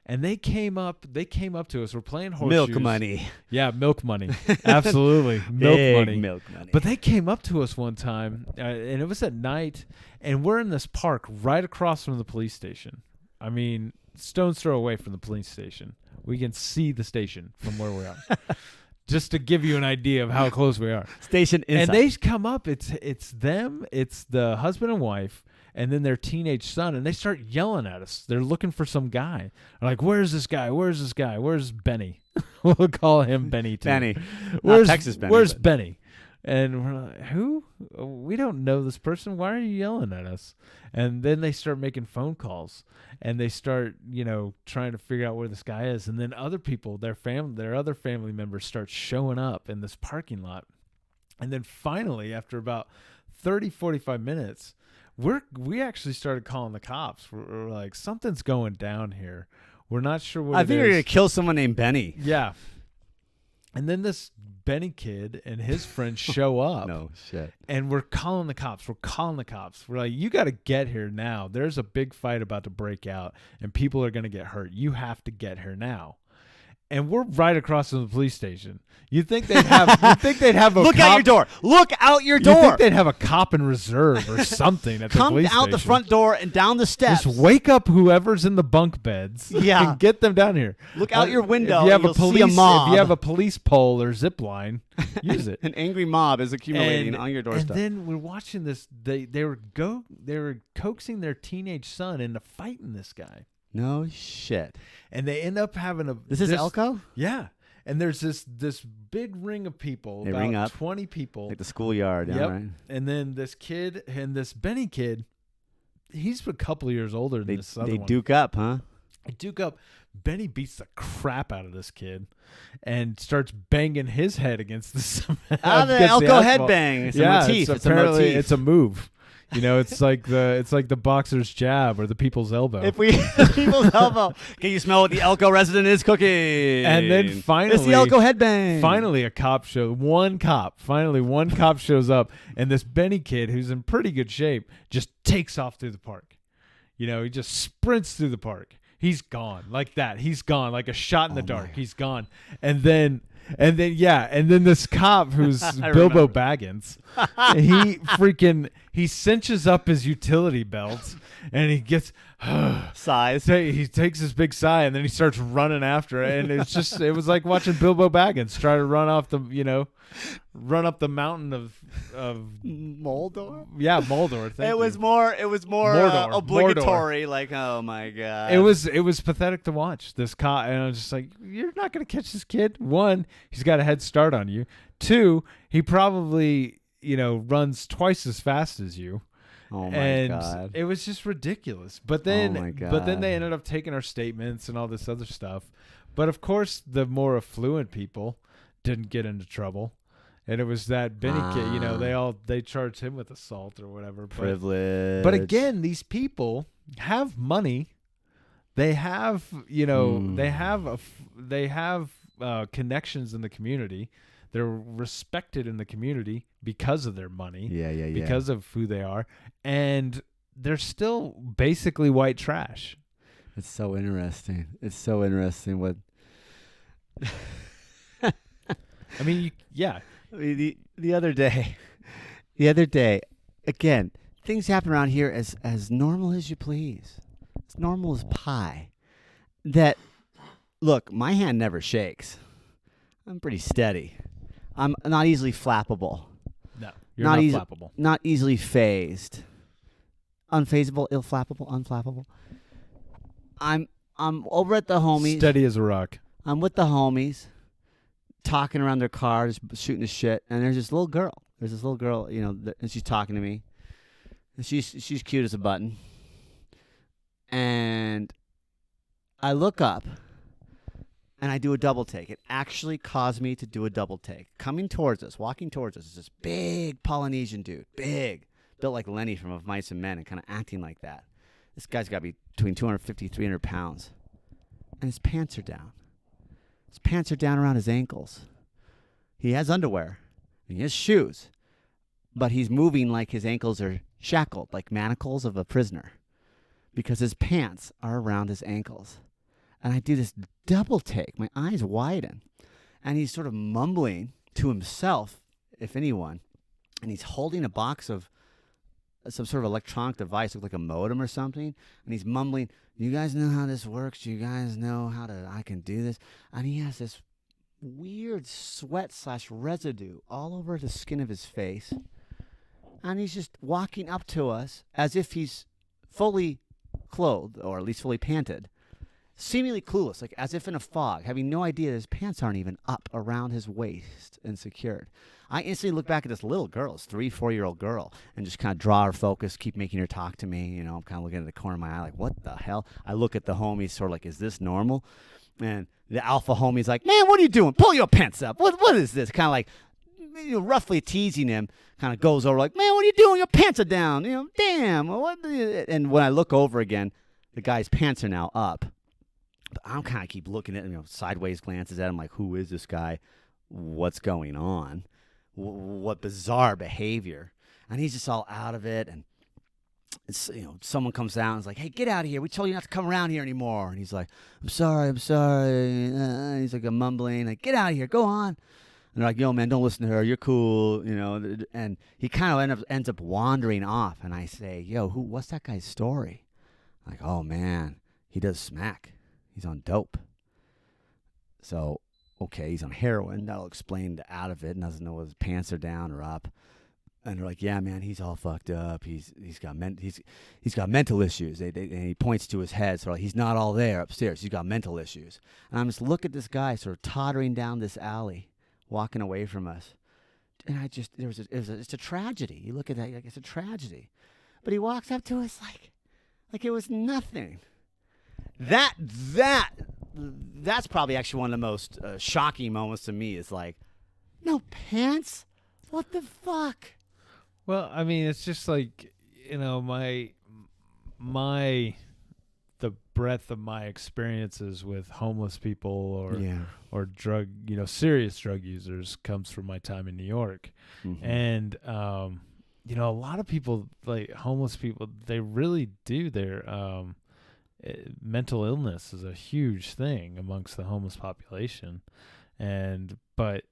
And they came up to us. We're playing horseshoes. Milk money. Yeah, milk money. Absolutely. Milk money. But they came up to us one time, and it was at night, and we're in this park right across from the police station. I mean, stone's throw away from the police station. We can see the station from where we are. Just to give you an idea of how close we are. Station inside. And they come up. It's them. It's the husband and wife. And then their teenage son, and they start yelling at us. They're looking for some guy. They're like, where's this guy? Where's this guy? Where's Benny? We'll call him Benny too. Benny. Where's Texas Benny? Where's Benny? And we're like, who? We don't know this person. Why are you yelling at us? And then they start making phone calls, and they start, trying to figure out where this guy is. And then other people, their other family members start showing up in this parking lot. And then finally, after about 30, 45 minutes, we actually started calling the cops. We're like, something's going down here. We're not sure what I think you're going to kill someone named Benny. Yeah. And then this Benny kid and his friends show up. No shit. And we're calling the cops. We're like, you got to get here now. There's a big fight about to break out, and people are going to get hurt. You have to get here now. And we're right across from the police station. You'd think they'd have. A Look cop, out your door. Look out your door. You think they'd have a cop in reserve or something at the police Come out station. the front door and down the steps. Just wake up whoever's in the bunk beds. Yeah. And get them down here. Look out your window. If you have and a police, see a mob. if you have a police pole or zip line, use it. An angry mob is accumulating on your doorstep. And then we're watching this. They were coaxing their teenage son into fighting this guy. No shit. And they end up having a. This is Elko? Yeah. And there's this big ring of people, They about ring up. 20 people. Like the schoolyard, Yep. right? And then this kid and this Benny kid, he's a couple of years older than this other They one. duke up, huh? They duke up. Benny beats the crap out of this kid and starts banging his head against the The against Elko asphalt. headbang. It's Yeah, a motif. it's apparently a motif. it's a move. You know, it's like the boxer's jab or the people's elbow. If we people's elbow, can you smell what the Elko resident is cooking? And then finally, it's the Elko headbang. Finally, one cop shows up, and this Benny kid, who's in pretty good shape, just takes off through the park. You know, he just sprints through the park. He's gone like that. He's gone like a shot in the dark. He's gone. And then this cop who's Bilbo Baggins, he cinches up his utility belt and he gets sighs. He takes this big sigh and then he starts running after it, and it was like watching Bilbo Baggins try to run up the mountain of Moldor. Yeah, Moldor. It was more Mordor. obligatory. Mordor. Like, oh my god. It was pathetic to watch this cop, and I was just like, you're not gonna catch this kid. One, he's got a head start on you. Two, he probably runs twice as fast as you. Oh my and god. It was just ridiculous. But then Oh my they God. ended up taking our statements and all this other stuff. But of course, the more affluent people didn't get into trouble. And it was that Benny kid, they charged him with assault or whatever. Privilege. But again, these people have money. They have, they have connections in the community. They're respected in the community because of their money. Yeah. Because of who they are, and they're still basically white trash. It's so interesting. What I mean, the other day, again, things happen around here as normal as you please. It's normal as pie. That, look, my hand never shakes. I'm pretty steady. I'm not easily flappable. No, you're not easy- flappable. Not easily phased. Unfazable, ill-flappable, unflappable. I'm over at the homies. Steady as a rock. I'm with the homies, talking around their cars, shooting the shit, and there's this little girl. And she's talking to me. And she's cute as a button. And I look up, and I do a double take. It actually caused me to do a double take. Walking towards us, is this big Polynesian dude, big, built like Lenny from Of Mice and Men, and kind of acting like that. This guy's got to be between 250, 300 pounds. And his pants are down. His pants are down around his ankles. He has underwear. And he has shoes. But he's moving like his ankles are shackled, like manacles of a prisoner. Because his pants are around his ankles. And I do this double take. My eyes widen. And he's sort of mumbling to himself, if anyone. And he's holding a box of some sort of electronic device, looked like a modem or something. And he's mumbling, you guys know how this works? You guys know I can do this? And he has this weird sweat/residue all over the skin of his face. And he's just walking up to us as if he's fully clothed, or at least fully panted. Seemingly clueless, like as if in a fog, having no idea his pants aren't even up around his waist and secured. I instantly look back at this little girl, this 3-4-year-old girl, and just kind of draw her focus, keep making her talk to me. I'm kind of looking at the corner of my eye like, what the hell? I look at the homies sort of like, is this normal? And the alpha homie's like, man, what are you doing? Pull your pants up. What is this? Kind of like, roughly teasing him, kind of goes over like, man, what are you doing? Your pants are down. Damn. And when I look over again, the guy's pants are now up. But I'm kind of keep looking at him, sideways glances at him like, who is this guy? what's going on, what bizarre behavior. And he's just all out of it. And it's, someone comes down and is like, hey, get out of here. We told you not to come around here anymore. And he's like, I'm sorry. He's like mumbling, like, get out of here. Go on. And they're like, yo, man, don't listen to her. You're cool. And he kind of ends up wandering off. And I say, yo, what's that guy's story? Like, oh, man, he does smack. He's on dope. So, okay, he's on heroin. That'll explain the out of it. And doesn't know whether his pants are down or up. And they're like, yeah, man, he's all fucked up. He's got mental issues. And he points to his head. So he's not all there upstairs. He's got mental issues. And I'm just looking at this guy sort of tottering down this alley, walking away from us. And it's a tragedy. You look at that, like it's a tragedy. But he walks up to us like it was nothing. That's probably actually one of the most shocking moments to me is like, no pants? What the fuck? Well, I mean, it's just like, the breadth of my experiences with homeless people or drug, serious drug users comes from my time in New York. Mm-hmm. And, a lot of people, like homeless people, they really do their mental illness is a huge thing amongst the homeless population. But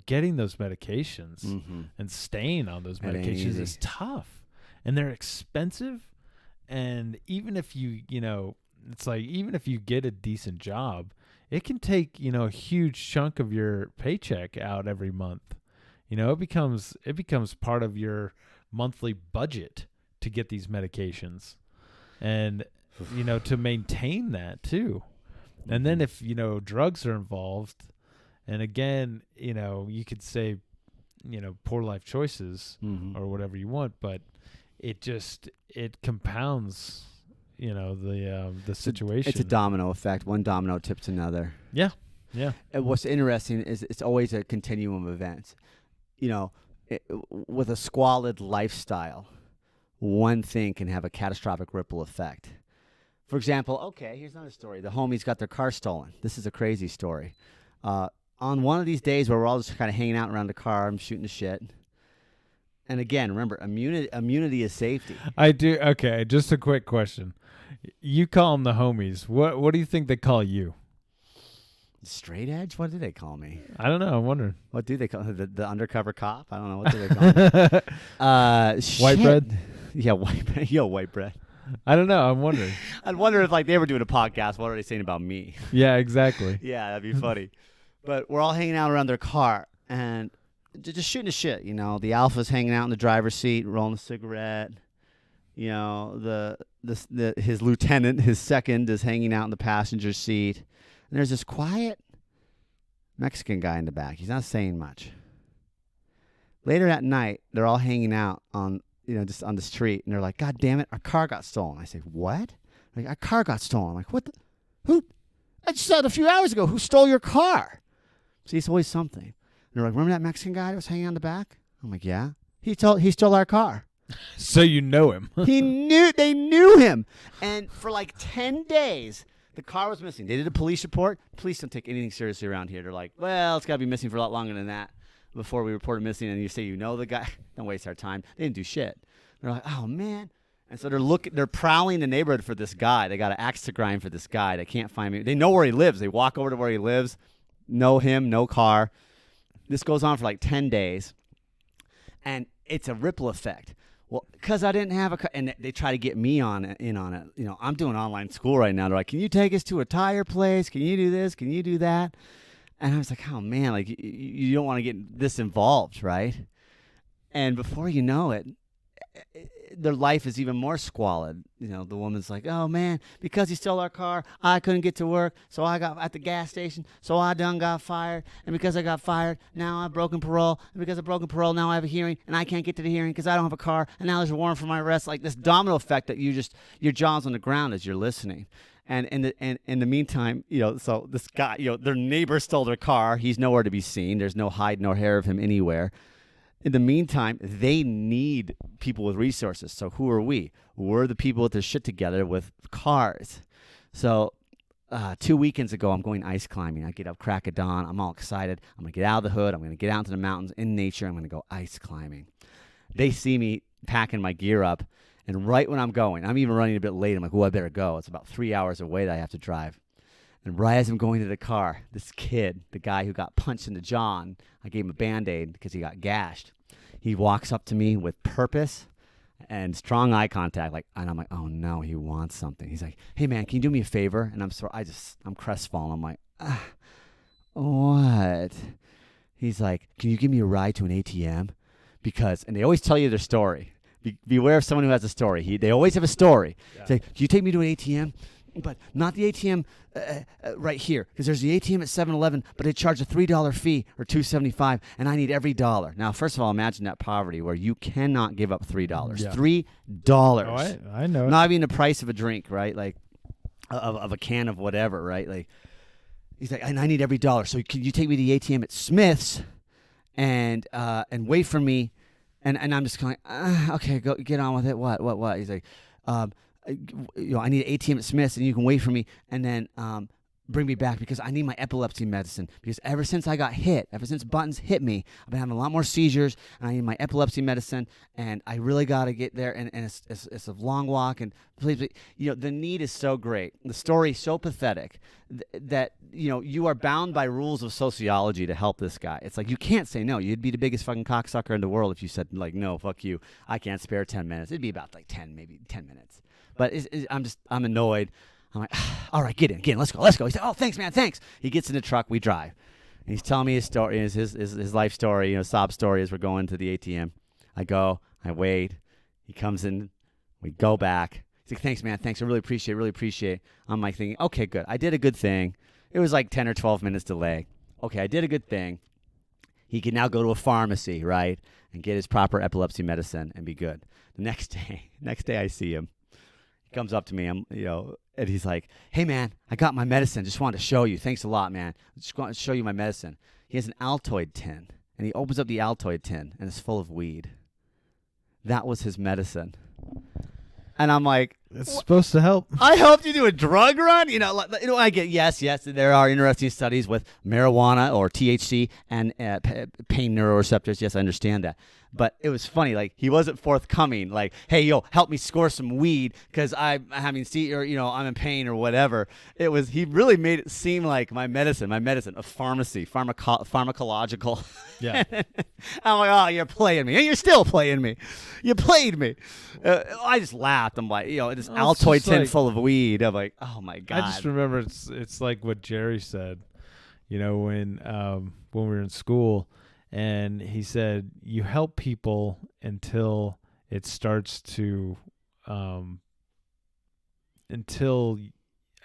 getting those medications mm-hmm. and staying on those medications is tough, and they're expensive. And even if it's like, even if you get a decent job, it can take, a huge chunk of your paycheck out every month. It becomes part of your monthly budget to get these medications and, to maintain that too. And then if, drugs are involved, and again, you could say, poor life choices mm-hmm. or whatever you want, but it compounds, the situation. It's a domino effect. One domino tips another. Yeah. Yeah. And what's interesting is it's always a continuum of events. With a squalid lifestyle, one thing can have a catastrophic ripple effect. For example, okay, here's another story. The homies got their car stolen. This is a crazy story. On one of these days where we're all just kind of hanging out around the car, I'm shooting the shit. And again, remember, immunity is safety. I do. Okay, just a quick question. You call them the homies. What do you think they call you? Straight edge? What do they call me? I don't know. I'm wondering. What do they call the undercover cop? I don't know. What do they call me? White bread? Yeah, white bread. Yo, white bread. I don't know. I'm wondering. I'd wonder if they were doing a podcast. What are they saying about me? Yeah, exactly. Yeah, that'd be funny. But we're all hanging out around their car and just shooting the shit. The alpha's hanging out in the driver's seat, rolling a cigarette. His lieutenant, his second, is hanging out in the passenger seat. And there's this quiet Mexican guy in the back. He's not saying much. Later that night, they're all hanging out on, just on the street, and they're like, God damn it, our car got stolen. I say, what? Like, our car got stolen. I'm like, what? Who? I just saw it a few hours ago. Who stole your car? See, it's always something. And they're like, remember that Mexican guy that was hanging on the back? I'm like, yeah. He stole our car. So you know him. They knew him. And for like 10 days, the car was missing. They did a police report. Police don't take anything seriously around here. They're like, well, it's got to be missing for a lot longer than that before we report it missing. And you say, the guy. Don't waste our time. They didn't do shit. They're like, oh, man. And so they're prowling the neighborhood for this guy. They got an axe to grind for this guy. They can't find me. They know where he lives. They walk over to where he lives. Know him, no car. This goes on for like 10 days. And it's a ripple effect. Well, because I didn't have a car, and they try to get me in on it. I'm doing online school right now. They're like, can you take us to a tire place? Can you do this? Can you do that? And I was like, oh, man, like you don't want to get this involved, right? And before you know it, their life is even more squalid. The woman's like, oh, man, because he stole our car, I couldn't get to work, so I got at the gas station, so I done got fired. And because I got fired, now I've broken parole. And because I've broken parole, now I have a hearing, and I can't get to the hearing because I don't have a car. And now there's a warrant for my arrest. Like this domino effect that your jaw's on the ground as you're listening. And in the meantime, so this guy, their neighbor stole their car. He's nowhere to be seen. There's no hide nor hair of him anywhere. In the meantime, they need people with resources. So who are we? We're the people with their shit together with cars. So 2 weekends ago, I'm going ice climbing. I get up crack of dawn. I'm all excited. I'm going to get out of the hood. I'm going to get out into the mountains in nature. I'm going to go ice climbing. They see me packing my gear up, and right when I'm going, I'm even running a bit late. I'm like, I better go. It's about 3 hours away that I have to drive. And right as I'm going to the car, this kid, the guy who got punched in the jaw, and I gave him a Band-Aid because he got gashed, he walks up to me with purpose and strong eye contact, and I'm like, oh no, he wants something. He's like, hey man, can you do me a favor? And I'm crestfallen. I'm like, what? He's like, can you give me a ride to an ATM? And they always tell you their story. Beware of someone who has a story. They always have a story. Yeah. It's like, can you take me to an ATM? But not the ATM right here, because there's the ATM at 7-Eleven, but they charge a $3 fee or $2.75, and I need every dollar. Now, first of all, imagine that poverty where you cannot give up $3. Yeah. $3. Oh, I know. Not even the price of a drink, right? Like of a can of whatever, right? Like he's like, and I need every dollar. So can you take me to the ATM at Smith's and wait for me? And I'm just going, okay, go get on with it. What? He's like, I need an ATM at Smith's, and you can wait for me, and then bring me back because I need my epilepsy medicine. Because ever since I got hit, ever since Buttons hit me, I've been having a lot more seizures, and I need my epilepsy medicine, and I really got to get there, and it's a long walk, and please, the need is so great. The story is so pathetic that, you are bound by rules of sociology to help this guy. It's like, you can't say no. You'd be the biggest fucking cocksucker in the world if you said, like, no, fuck you. I can't spare 10 minutes. It'd be about, like, maybe 10 minutes. But I'm annoyed. I'm like, all right, get in, let's go. He said, oh, thanks, man, thanks. He gets in the truck, we drive. And he's telling me his story, his life story, sob story as we're going to the ATM. I go, I wait. He comes in, we go back. He's like, thanks, man, thanks. I really appreciate. I'm like thinking, okay, good. I did a good thing. It was like 10 or 12 minutes delay. Okay, I did a good thing. He can now go to a pharmacy, right, and get his proper epilepsy medicine and be good. The next day I see him. Comes up to me, and he's like, hey, man, I got my medicine. Just wanted to show you. Thanks a lot, man. Just wanted to show you my medicine. He has an Altoid tin, and he opens up the Altoid tin, and it's full of weed. That was his medicine. And I'm like, it's supposed to help. I helped you do a drug run? I get, yes, there are interesting studies with marijuana or THC and pain neuroreceptors. Yes, I understand that. But it was funny, like, he wasn't forthcoming, like, hey, yo, help me score some weed because I'm having I'm in pain or whatever. He really made it seem like my medicine, a pharmacy, pharmacological. Yeah. I'm like, oh, you're playing me. And you're still playing me. You played me. I just laughed. I'm like, this Altoid tin full of weed. I'm like, oh, my God. I just remember it's like what Jerry said, when we were in school. And he said, you help people until it starts to,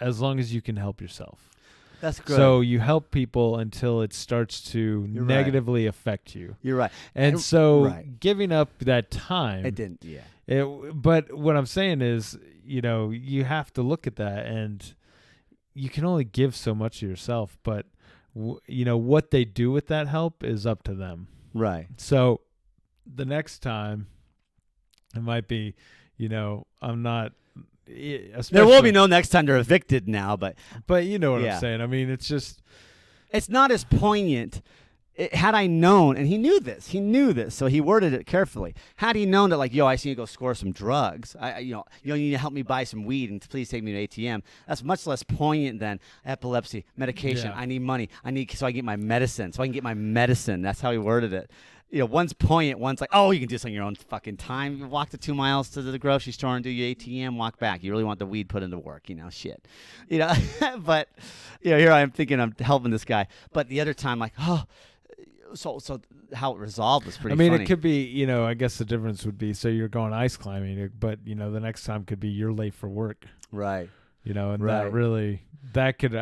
as long as you can help yourself. That's good. So you help people until it starts to negatively affect you. You're right. And so giving up that time. It didn't, yeah. But what I'm saying is, you have to look at that, and you can only give so much of yourself, but what they do with that help is up to them. Right. So the next time it might be, I'm not. There will be no next time they're evicted now, but you know what I'm saying. I mean, it's not as poignant. Had I known, and he knew this, so he worded it carefully. Had he known that, like, yo, I see you go score some drugs, you need to help me buy some weed, and please take me to ATM. That's much less poignant than epilepsy, medication. Yeah. I need money. So I can get my medicine. That's how he worded it. One's poignant, one's like, oh, you can do this on your own fucking time. You walk the 2 miles to the grocery store and do your ATM, walk back. You really want the weed put into work, shit. But, here I am thinking I'm helping this guy. But the other time, like, oh, so how it resolved was pretty funny. It could be, I guess the difference would be, so you're going ice climbing, but, the next time could be you're late for work. Right. That could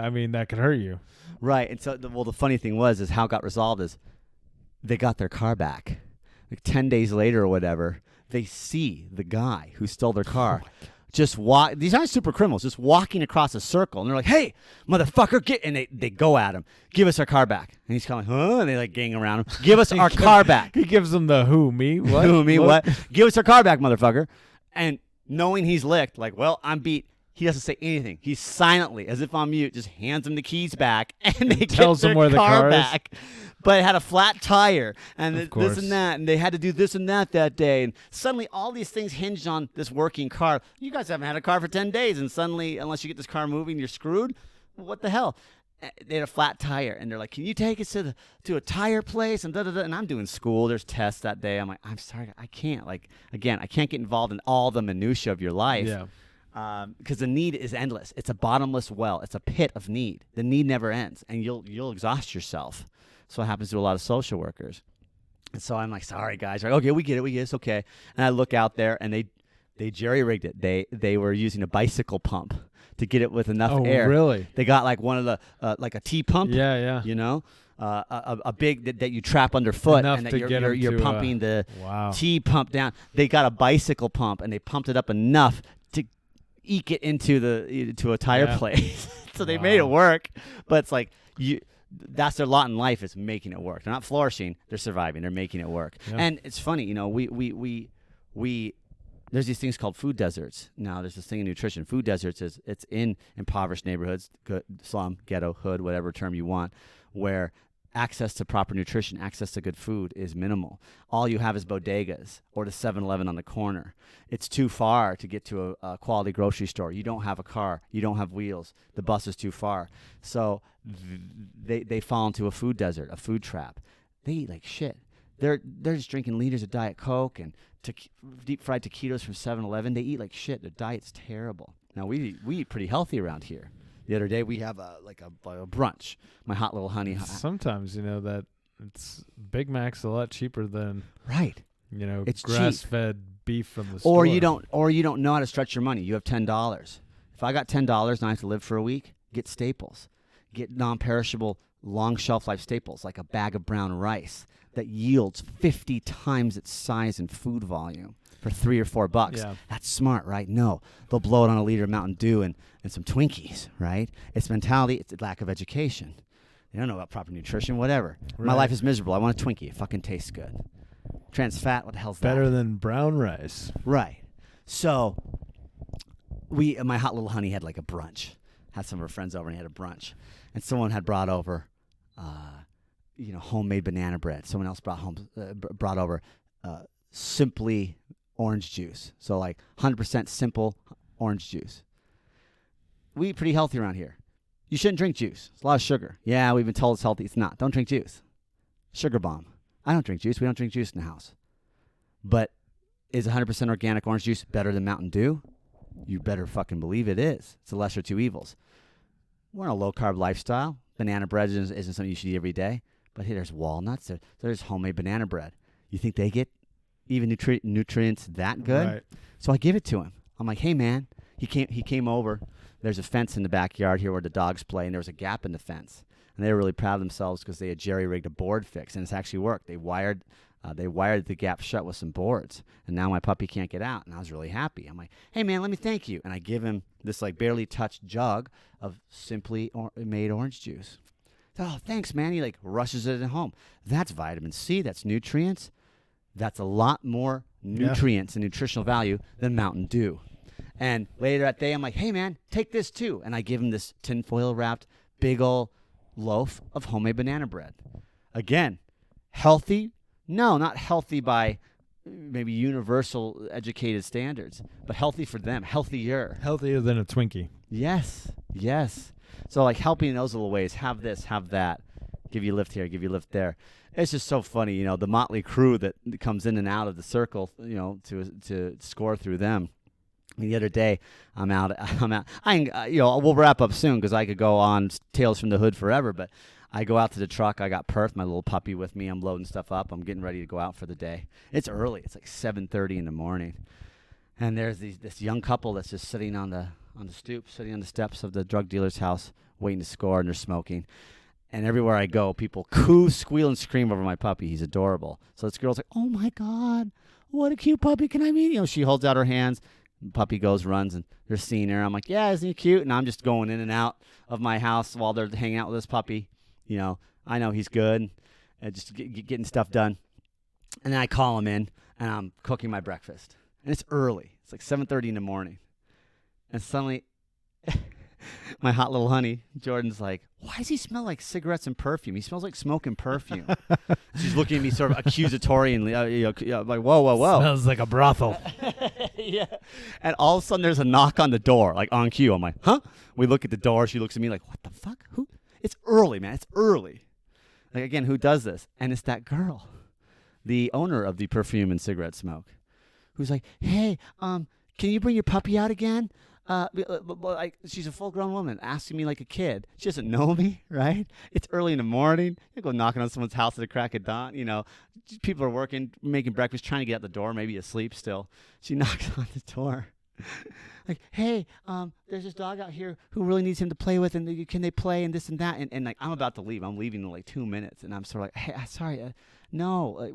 hurt you. Right. And so, the funny thing is how it got resolved is they got their car back. Like 10 days later or whatever, they see the guy who stole their car. Just walk. These aren't super criminals. Just walking across a circle, and they're like, "Hey, motherfucker, get!" And they go at him. Give us our car back. And he's kind of like, "Huh?" And they like gang around him. Give us our car back. He gives them the who, me, what? Who, me, what? Give us our car back, motherfucker. And knowing he's licked, like, well, I'm beat. He doesn't say anything. He silently, as if on mute, just hands him the keys back, and they tells get him their where the car is? back. But it had a flat tire, and Of this course. and that, and they had to do this and that day. And suddenly, all these things hinged on this working car. You guys haven't had a car for 10 days, and suddenly, unless you get this car moving, you're screwed. What the hell? They had a flat tire, and they're like, "Can you take us to a tire place?" And And I'm doing school. There's tests that day. I'm like, "I'm sorry, I can't." Like, again, I can't get involved in all the minutia of your life. Yeah. Because the need is endless. It's a bottomless well. It's a pit of need. The need never ends, and you'll exhaust yourself. So what happens to a lot of social workers. And so I'm like, sorry guys. Like, okay, we get it. It's okay. And I look out there, and they jerry-rigged it. They were using a bicycle pump to get it with enough air. Oh, really? They got like one of the like a T pump. Yeah, yeah. You know, a big that you trap underfoot, Enough and that to you're, get you're, 'em you're to, pumping the Wow. T pump down. They got a bicycle pump, and they pumped it up enough to eke it into a tire Yeah. place. So they made it work. But it's like that's their lot in life, is making it work. They're not flourishing, they're surviving, they're making it work. Yeah. And it's funny, you know, we there's these things called food deserts. Now there's this thing in nutrition. Food deserts it's in impoverished neighborhoods, slum, ghetto, hood, whatever term you want, where access to proper nutrition, access to good food is minimal. All you have is bodegas or the 7-Eleven on the corner. It's too far to get to a quality grocery store. You don't have a car. You don't have wheels. The bus is too far. So they fall into a food desert, a food trap. They eat like shit. They're just drinking liters of Diet Coke and deep fried taquitos from 7-Eleven. They eat like shit. Their diet's terrible. Now we eat pretty healthy around here. The other day we have a brunch. My hot little honey. Sometimes, you know, that it's Big Mac's a lot cheaper than, Right. you know, It's grass-fed beef from the store. Or you don't know how to stretch your money. You have $10. If I got $10 and I have to live for a week, get staples. Get non-perishable, long shelf life staples like a bag of brown rice that yields 50 times its size and food volume for $3 or $4. Yeah. That's smart, right? No. They'll blow it on a liter of Mountain Dew and some Twinkies, right? It's mentality. It's a lack of education. They don't know about proper nutrition, whatever. My Right. life is miserable. I want a Twinkie. It fucking tastes good. Trans fat, what the hell's that? Better than brown rice. Right. So my hot little honey had like a brunch. Had some of her friends over and had a brunch. And someone had brought over, homemade banana bread. Someone else brought over simply orange juice. So like 100% simple orange juice. We eat pretty healthy around here. You shouldn't drink juice. It's a lot of sugar. Yeah, we've been told it's healthy. It's not. Don't drink juice. Sugar bomb. I don't drink juice. We don't drink juice in the house. But is 100% organic orange juice better than Mountain Dew? You better fucking believe it is. It's the lesser of two evils. We're in a low-carb lifestyle. Banana bread isn't something you should eat every day. But hey, there's walnuts. There's homemade banana bread. You think they get even nutrients that good? Right. So I give it to him. I'm like, hey, man. He came over. There's a fence in the backyard here where the dogs play, and there was a gap in the fence. And they were really proud of themselves because they had jerry-rigged a board fix, and it's actually worked. They wired the gap shut with some boards, and now my puppy can't get out, and I was really happy. I'm like, hey, man, let me thank you. And I give him this like barely touched jug of simply made orange juice. Oh, thanks, man. He like rushes it at home. That's vitamin C. That's nutrients. That's a lot more nutrients and nutritional value than Mountain Dew. And later that day, I'm like, hey, man, take this too. And I give him this tinfoil wrapped big ol' loaf of homemade banana bread. Again, healthy? No, not healthy by maybe universal educated standards, but healthy for them, healthier. Healthier than a Twinkie. Yes. So like helping in those little ways, have this, have that, give you a lift here, give you a lift there. It's just so funny, you know, the motley crew that comes in and out of the circle, you know, to score through them. I mean, the other day, I'm out. We'll wrap up soon because I could go on Tales from the Hood forever. But I go out to the truck. I got Perth, my little puppy, with me. I'm loading stuff up. I'm getting ready to go out for the day. It's early. It's like 7:30 in the morning, and there's this young couple that's just sitting on the stoop, sitting on the steps of the drug dealer's house, waiting to score, and they're smoking. And everywhere I go, people coo, squeal, and scream over my puppy. He's adorable. So this girl's like, "Oh my God, what a cute puppy! Can I meet?" You know, she holds out her hands. Puppy goes, runs, and they're seeing her. I'm like, yeah, isn't he cute? And I'm just going in and out of my house while they're hanging out with this puppy. You know, I know he's good, and just getting stuff done. And then I call him in, and I'm cooking my breakfast. And it's early. It's like 7:30 in the morning. And suddenly, My hot little honey. Jordan's like, why does he smell like cigarettes and perfume? He smells like smoke and perfume. She's looking at me sort of accusatorially, like, whoa. Smells like a brothel. Yeah. And all of a sudden there's a knock on the door, like on cue. I'm like, huh? We look at the door. She looks at me like, what the fuck? Who? It's early, man. It's early. Like, again, who does this? And it's that girl, the owner of the perfume and cigarette smoke, who's like, hey, can you bring your puppy out again? Like, she's a full-grown woman asking me like a kid. She doesn't know me, right? It's early in the morning. You go knocking on someone's house at the crack of dawn. You know, people are working, making breakfast, trying to get out the door, maybe asleep still. She knocks on the door. Like, hey, there's this dog out here who really needs him to play with, and can they play and this and that? And like, I'm about to leave. I'm leaving in like 2 minutes, and I'm sort of like, hey, sorry, no. Like,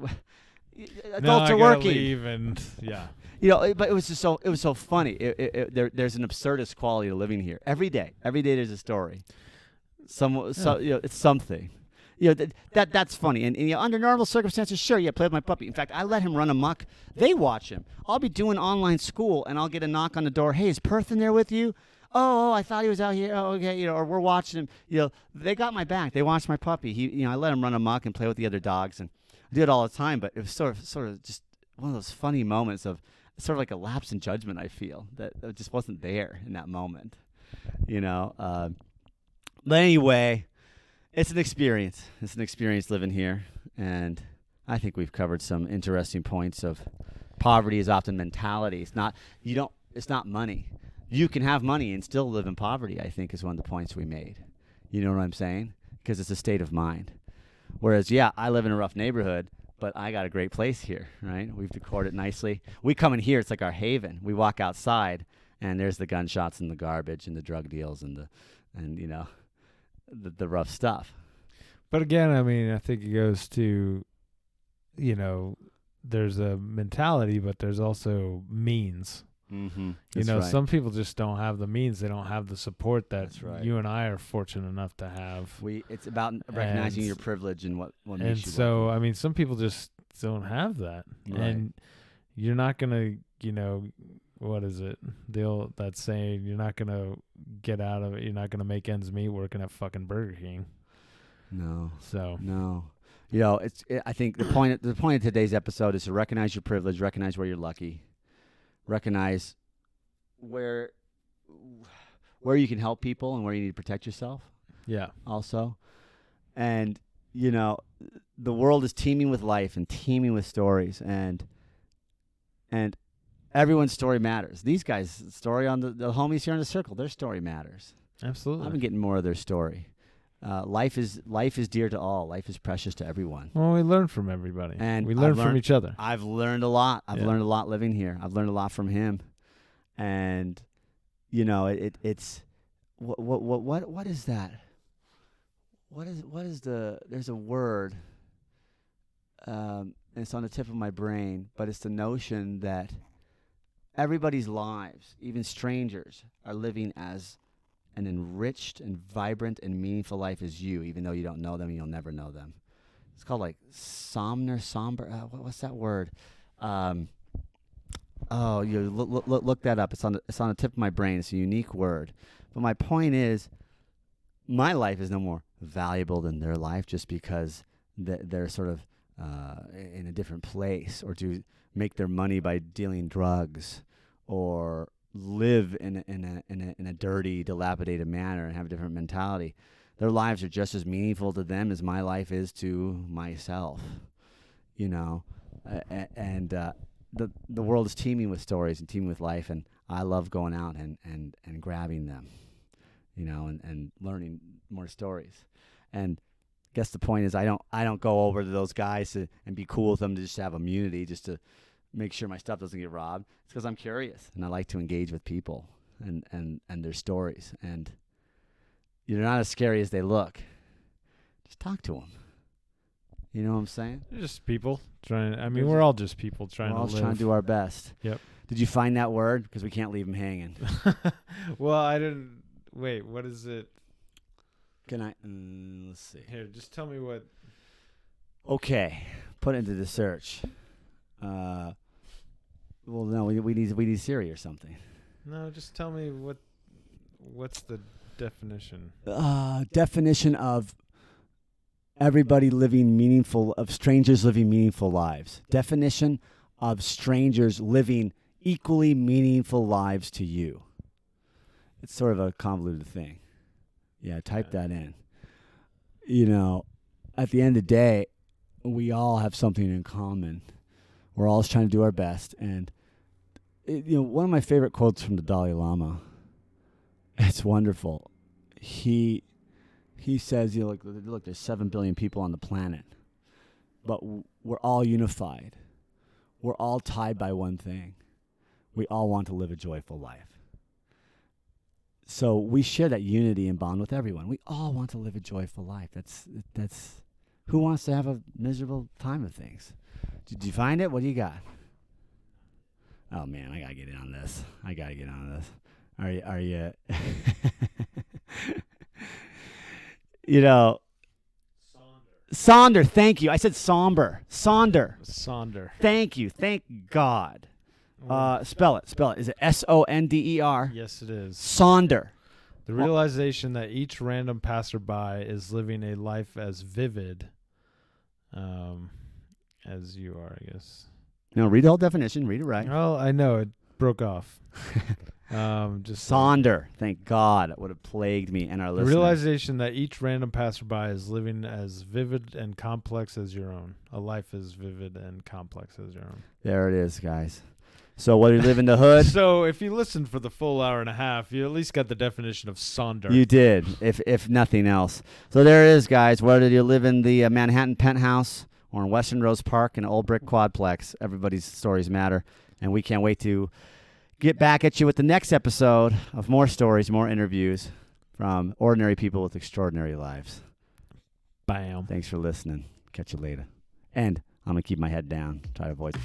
adults are working. Leave and yeah. You know, but it was so funny. There's an absurdist quality to living here. Every day there's a story. You know, it's something. You know, that's funny. And you know, under normal circumstances, sure, yeah, play with my puppy. In fact, I let him run amok. They watch him. I'll be doing online school, and I'll get a knock on the door. Hey, is Perth in there with you? Oh, I thought he was out here. Oh, okay. You know, or we're watching him. You know, they got my back. They watched my puppy. I let him run amok and play with the other dogs, and I do it all the time. But it was sort of just one of those funny moments of sort of like a lapse in judgment. I feel that it just wasn't there in that moment. You know. But anyway. It's an experience. It's an experience living here, and I think we've covered some interesting points of poverty is often mentality. It's not money. You can have money and still live in poverty, I think, is one of the points we made. You know what I'm saying? Because it's a state of mind. Whereas, yeah, I live in a rough neighborhood, but I got a great place here, right? We've decored it nicely. We come in here, it's like our haven. We walk outside, and there's the gunshots and the garbage and the drug deals and you know, the rough stuff. But again, I mean, I think it goes to, you know, there's a mentality, but there's also means. Mm-hmm. You know, right. Some people just don't have the means. They don't have the support that right. you and I are fortunate enough to have. It's about recognizing your privilege and what makes you. And so, I mean, some people just don't have that. Right. And you're not going to, you know, what is it? That saying, you're not going to get out of it. You're not going to make ends meet working at fucking Burger King. No. So. No. You know, I think the point of today's episode is to recognize your privilege, recognize where you're lucky, recognize where you can help people and where you need to protect yourself. Yeah. Also. And, you know, the world is teeming with life and teeming with stories, and everyone's story matters. These guys' story on the homies here in the circle, their story matters. Absolutely. I've been getting more of their story. Life is dear to all. Life is precious to everyone. Well, we learn from everybody. And we learn from each other. I've learned a lot. I've learned a lot living here. I've learned a lot from him. And, you know, it's what is that? What is there's a word, and it's on the tip of my brain, but it's the notion that everybody's lives, even strangers, are living as an enriched and vibrant and meaningful life as you, even though you don't know them, you'll never know them. It's called like somber. What's that word? You look that up. It's on the tip of my brain. It's a unique word. But my point is, my life is no more valuable than their life just because they're sort of in a different place, or to make their money by dealing drugs, or live in a dirty, dilapidated manner and have a different mentality. Their lives are just as meaningful to them as my life is to myself. You know, and the world is teeming with stories and teeming with life, and I love going out and grabbing them, you know, and learning more stories. And I guess the point is, I don't go over to those guys and be cool with them to just have immunity, just to make sure my stuff doesn't get robbed. It's because I'm curious and I like to engage with people and their stories. And you're not as scary as they look. Just talk to them. You know what I'm saying? They're just people trying. I mean, we're all just people trying to live. We're all trying to do our best. Yep. Did you find that word? Because we can't leave them hanging. Well, I didn't. Wait, what is it? Can I? Let's see. Here, just tell me what. Okay, put it into the search. Well, no, we need Siri or something. No, just tell me what's the Definition. Definition of everybody living of strangers living meaningful lives. Definition of strangers living equally meaningful lives to you. It's sort of a convoluted thing. Yeah, type that in. At the end of the day, we all have something in common. We're all trying to do our best. And, one of my favorite quotes from the Dalai Lama, it's wonderful. He says, look, there's 7 billion people on the planet, but we're all unified. We're all tied by one thing. We all want to live a joyful life. So we share that unity and bond with everyone. We all want to live a joyful life. That's who wants to have a miserable time of things? Did you find it? What do you got? Oh man, I gotta get in on this. Are you? Sonder. Thank you. I said somber. Sonder. Thank you. Thank God. Spell it. Is it Sonder? Yes, it is. Sonder. The realization that each random passerby is living a life as vivid as you are, I guess. No, read the whole definition. Read it right. Well, I know. It broke off. Just Sonder. Thank God. It would have plagued me and our listeners. The realization that each random passerby is living as vivid and complex as your own. A life as vivid and complex as your own. There it is, guys. So what do you live in the hood? So if you listened for the full hour and a half, you at least got the definition of Sonder. You did, if nothing else. So there it is, guys. Whether you live in the Manhattan penthouse or in Western Rose Park, an old brick quadplex, everybody's stories matter. And we can't wait to get back at you with the next episode of more stories, more interviews from ordinary people with extraordinary lives. Bam. Thanks for listening. Catch you later. And I'm going to keep my head down, try to avoid